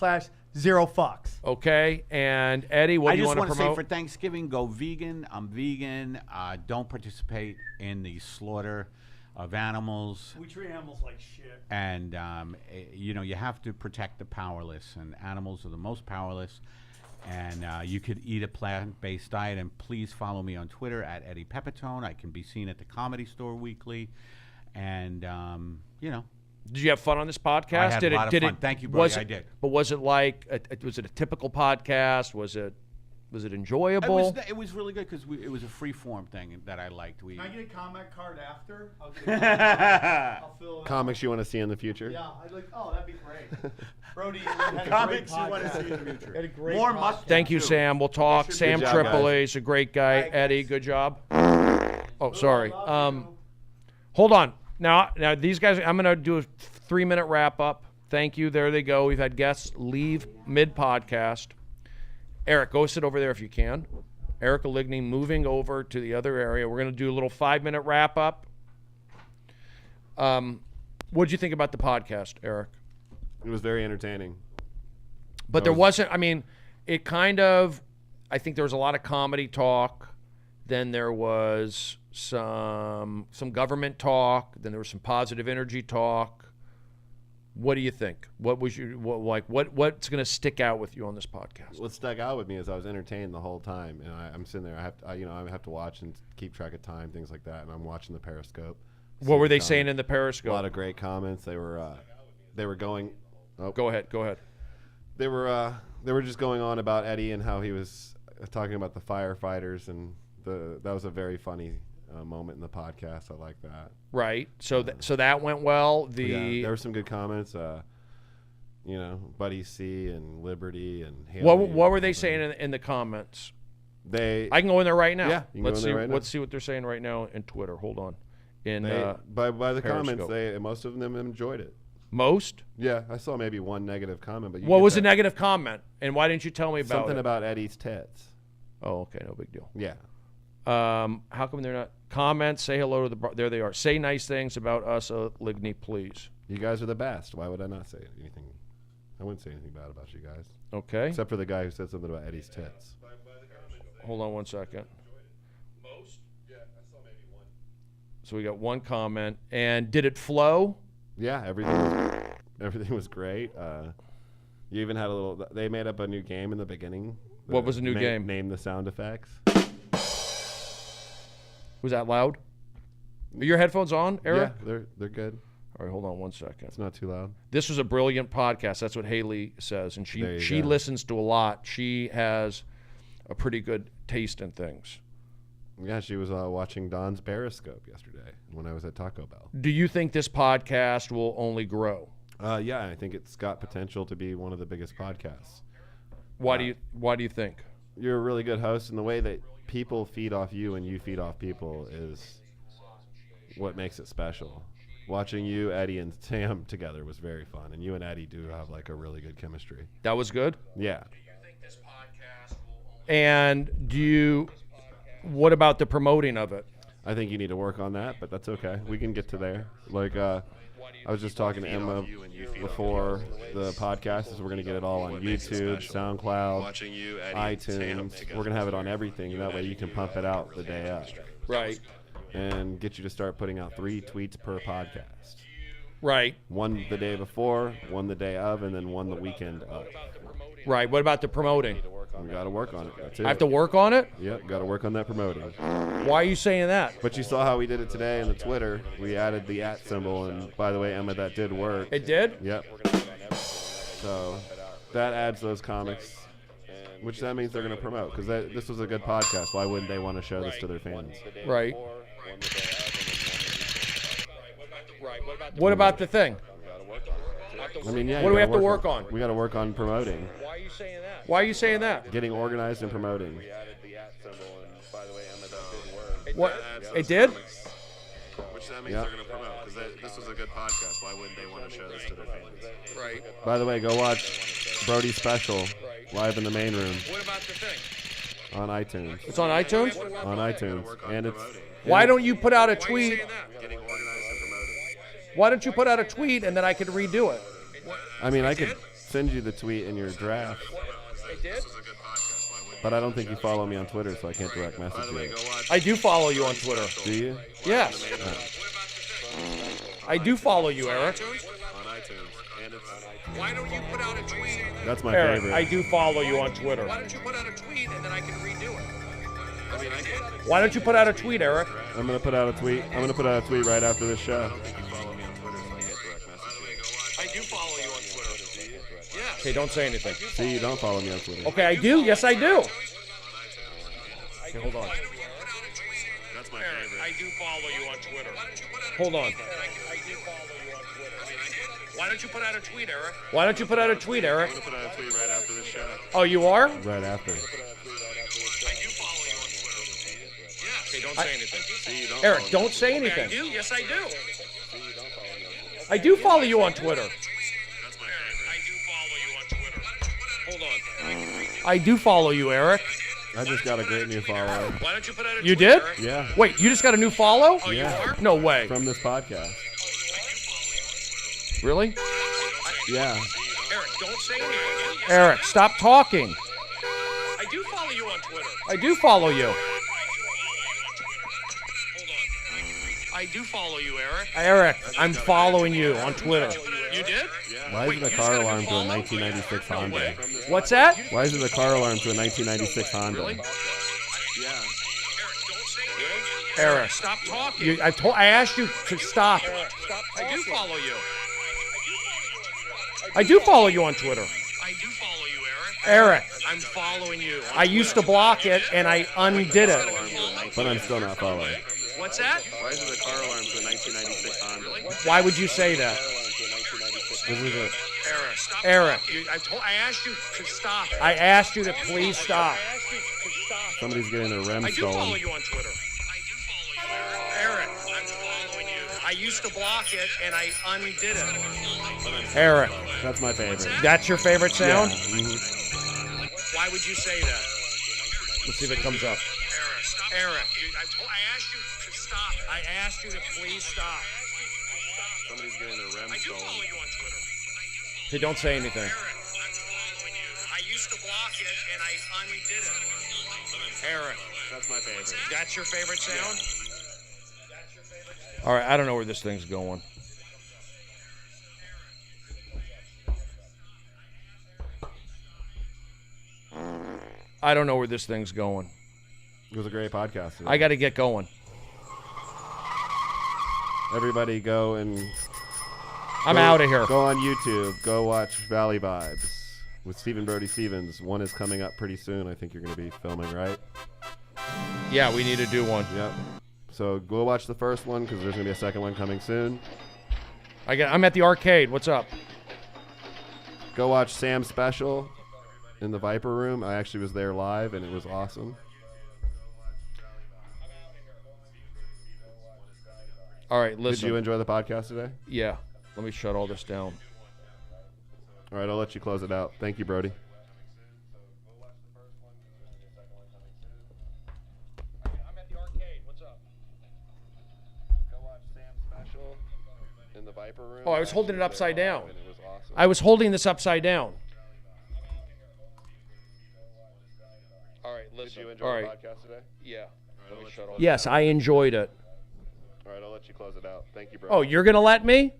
vimeo.com/on-demand/0fucks. Okay, and Eddie, what I do you just want to want to say promote? for Thanksgiving, go vegan. I'm vegan. Don't participate in the slaughter of animals. We treat animals like shit. And, you have to protect the powerless, and animals are the most powerless. And you could eat a plant-based diet. And please follow me on Twitter at Eddie Pepitone. I can be seen at the Comedy Store weekly. And, Did you have fun on this podcast? I had did a lot it, of did fun. It, Thank you, Brody. was it, I did. But was it like, was it a typical podcast? Was it enjoyable? It was really good because it was a free-form thing that I liked. Can I get a comment card after? I'll get I'll fill it out. Comics you want to see in the future? Yeah, I'd like. Oh, that'd be great. Brody, you had a Comics great you wanna podcast. see in the future. You had a great More podcast. must- Thank you, too. Sam. We'll talk. Good Sam job, Tripoli guys. is a great guy. Bye, guys. Eddie, good job. Oh, sorry. Hold on. Now these guys, I'm going to do a 3-minute wrap up. Thank you. There they go. We've had guests leave mid-podcast. Eric, go sit over there if you can. Erica Ligney moving over to the other area. We're going to do a little 5-minute wrap up. What did you think about the podcast, Eric? It was very entertaining. But there wasn't, I mean, it kind of, I think there was a lot of comedy talk. Then there was some government talk. Then there was some positive energy talk. What do you think? What was what's going to stick out with you on this podcast? What stuck out with me is I was entertained the whole time, and I'm sitting there. I have to watch and keep track of time, things like that, and I'm watching the Periscope. What were they Comments. saying in the A Periscope? lot of great comments. They were going. Oh, Go ahead. They were just going on about Eddie and how he was talking about the firefighters, and that was a very funny moment in the podcast. I like that. Right. So that went well. Yeah, there were some good comments. Buddy C and Liberty and Haley What were and they all saying that. in the comments? I I can go in there right now. Yeah, you can go in there right now. Let's see what they're saying right now in Twitter. Hold on. by the comments, Periscope. most of them enjoyed it. Most? Yeah, I saw maybe one negative comment, but What was the negative comment? And why didn't you tell me about Something it? about Eddie's tits. Oh, okay, no big deal. Yeah. How come they're not comments? Say hello to there they are. Say nice things about us, Ligney, please. You guys are the best. Why would I not say anything? I wouldn't say anything bad about you guys. Okay. Except for the guy who said something about Eddie's tits. Hold on one second. Most? Yeah, I saw maybe one. So we got one comment. And did it flow? Yeah, everything was great. You even had a little. They made up a new game in the beginning. What was the new game? Name the sound effects. Was that loud? Are your headphones on, Eric? Yeah, they're good. All right, hold on one second. It's not too loud. This was a brilliant podcast. That's what Haley says, and There you she go. listens to a lot. She has a pretty good taste in things. Yeah, she was watching Don's Periscope yesterday when I was at Taco Bell. Do you think this podcast will only grow? Yeah, I think it's got potential to be one of the biggest podcasts. Why do you think? You're a really good host, and the way that people feed off you and you feed off people is what makes it special. Watching you, Eddie, and Sam together was very fun, and you and Eddie do have like a really good chemistry. That was good. Yeah. And what about the promoting of it? I think you need to work on that, but that's okay. We can get to there. Like, I was just talking to Emma before the podcast. Is we're going to get it all on YouTube, SoundCloud, iTunes. We're going to have it on everything. That way you can pump it out the day of. Right. And get you to start putting out 3 tweets per podcast. Right. One the day before, one the day of, and then one the weekend of. Right. What about the promoting? We got to work on it. That's it. I have to work on it? Yep, got to work on that promoting. Why are you saying that? But you saw how we did it today in the Twitter. We added the @ symbol, and by the way, Emma, that did work. It did? Yep. So that adds those comics, which that means they're going to promote, because this was a good podcast. Why wouldn't they want to show this to their fans? Right. What about the thing? I mean, yeah. What do we have to work on? We got to work on promoting. Why are you saying that? Getting organized and promoting. What? It did? Which that means they're going to promote, because this was a good podcast. Why wouldn't they want to show this to their fans? Right. By the way, go watch Brody's special live in the main room What about the thing? on iTunes. It's on iTunes? On iTunes, and it's. Why don't you put out a tweet? Getting organized and promoting. Why don't you put out a tweet and then I could redo it? I mean, I could send you the tweet in your draft, It did? but I don't think you follow me on Twitter, so I can't direct message you. I do follow you on Twitter. Do you? Yes. I do follow you, Eric. Why don't you put out a tweet? That's my Eric, favorite. I do follow you on Twitter. Why don't you put out a tweet and then I can redo it? Why don't you put out a tweet, Eric? I'm gonna put out a tweet. I'm gonna put out a tweet right after this show. I do follow you on Twitter. Yes. Okay, don't say anything. See, you don't follow me on Twitter. Okay, I do. Yes, I do. Okay, hold on. That's my I do follow you on Twitter. Hold on. I do follow you on Twitter. Why don't you put out a tweet, Eric? Why don't you put out a tweet, Eric? I'm gonna put out a tweet right after this show. Oh, you are? Right after. I do follow you on Twitter. Yes. Okay, don't say anything. See, you don't Eric, don't say I anything. do? Yes, I do. I do follow you on Twitter. I do follow you on Twitter. Hold on. I do follow you, Eric. I just got a great new follower. Why don't you put out a You tweet, did? Eric? Yeah, Wait, you just got a new follow? Oh, Yeah. you are? No way. from this podcast. Really? Yeah. Eric, don't say anything. Eric, stop talking. I do follow you on Twitter. I do follow you. Hold on. I do follow you, Eric. Eric, I'm following you on Twitter. You did? Why is it a you car just got a alarm new to a follow? 1996 No Honda? way. What's that? Why is it a car alarm to a 1996 Honda? Really? Yeah. Eric, don't say anything. Eric, Stop talking. I asked you to stop. I do follow you. I do follow you on Twitter. I do follow you, Eric. Eric, I'm following you. on I used to Twitter. block it and I undid it. But I'm still not following. What's that? Why is it a car alarm to a 1996 Honda? Why would you say that? This is a, Eric, stop Eric. talking. I asked you to stop. I asked you to please stop. somebody's getting their REM I do follow stolen. you on Twitter. I do follow you, Eric. I'm following you. I used to block it and I undid it. Eric, That's my favorite. that's your favorite sound? Why would you say that? Let's see if it comes up. Eric, stop. Eric, I asked you to stop. I asked you to please stop. Somebody's getting their REM I do follow you on Twitter. Hey, don't say anything. Eric, I'm following you. I used to block it and I undid it. Eric, That's my favorite. that's your favorite sound? All right, I don't know where this thing's going. I don't know where this thing's going. It was a great podcast. I got to get going. Everybody go and I'm out of here. Go on YouTube. Go watch Valley Vibes with Stephen Brody Stevens. One is coming up pretty soon. I think you're going to be filming, right? Yeah, we need to do one. Yep. So go watch the first one because there's going to be a second one coming soon. I'm at the arcade. What's up? Go watch Sam's special in the Viper Room. I actually was there live and it was awesome. All right, Did listen. you enjoy the podcast today? Yeah. Let me shut all this down. All right, I'll let you close it out. Thank you, Brody. I'm at the arcade. What's up? Go watch Sam's special in the Viper room. Oh, I was holding it upside down. And it was awesome. I was holding this upside down. All right, listen. Did you enjoy All the right. podcast today? Yeah. Let me shut all Yes, I enjoyed it. All right, I'll let you close it out. Thank you, Brody. Oh, you're going to let me?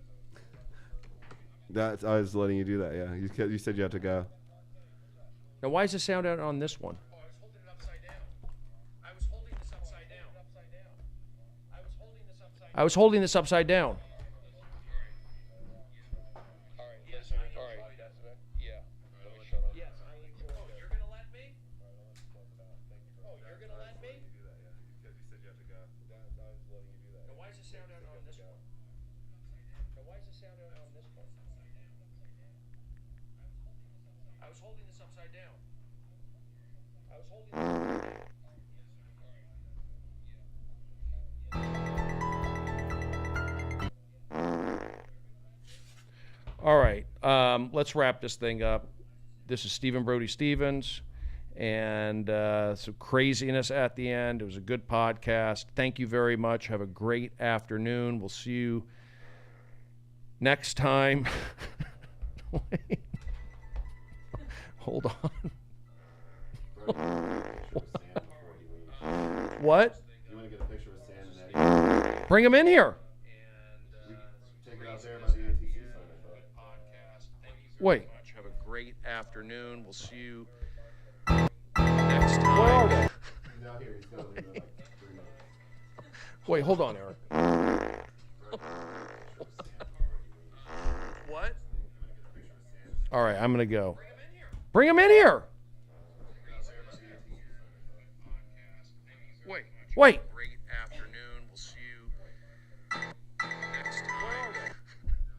I was letting you do that, yeah. You said you had to go. Now, why is the sound out on this one? I was holding this upside down. All right, let's wrap this thing up. This is Stephen Brody Stevens, and some craziness at the end. It was a good podcast. Thank you very much. Have a great afternoon. We'll see you next time. Wait. Hold on. What? You want to get a picture with Sam and Eddie? Bring him in here. Take it out there by the ATC sign, I thought. Wait. Have a great afternoon. We'll see you next time. Where are they? He's out here. He's going to leave in like 3 minutes. Wait, hold on, Eric. What? All right, I'm going to go. Bring him in here. Wait. Great afternoon. We'll see you next time.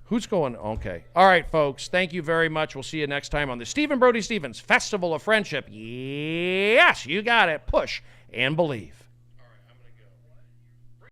Who's going? Okay. All right, folks. Thank you very much. We'll see you next time on the Stephen Brody Stevens Festival of Friendship. Yes, you got it. Push and believe.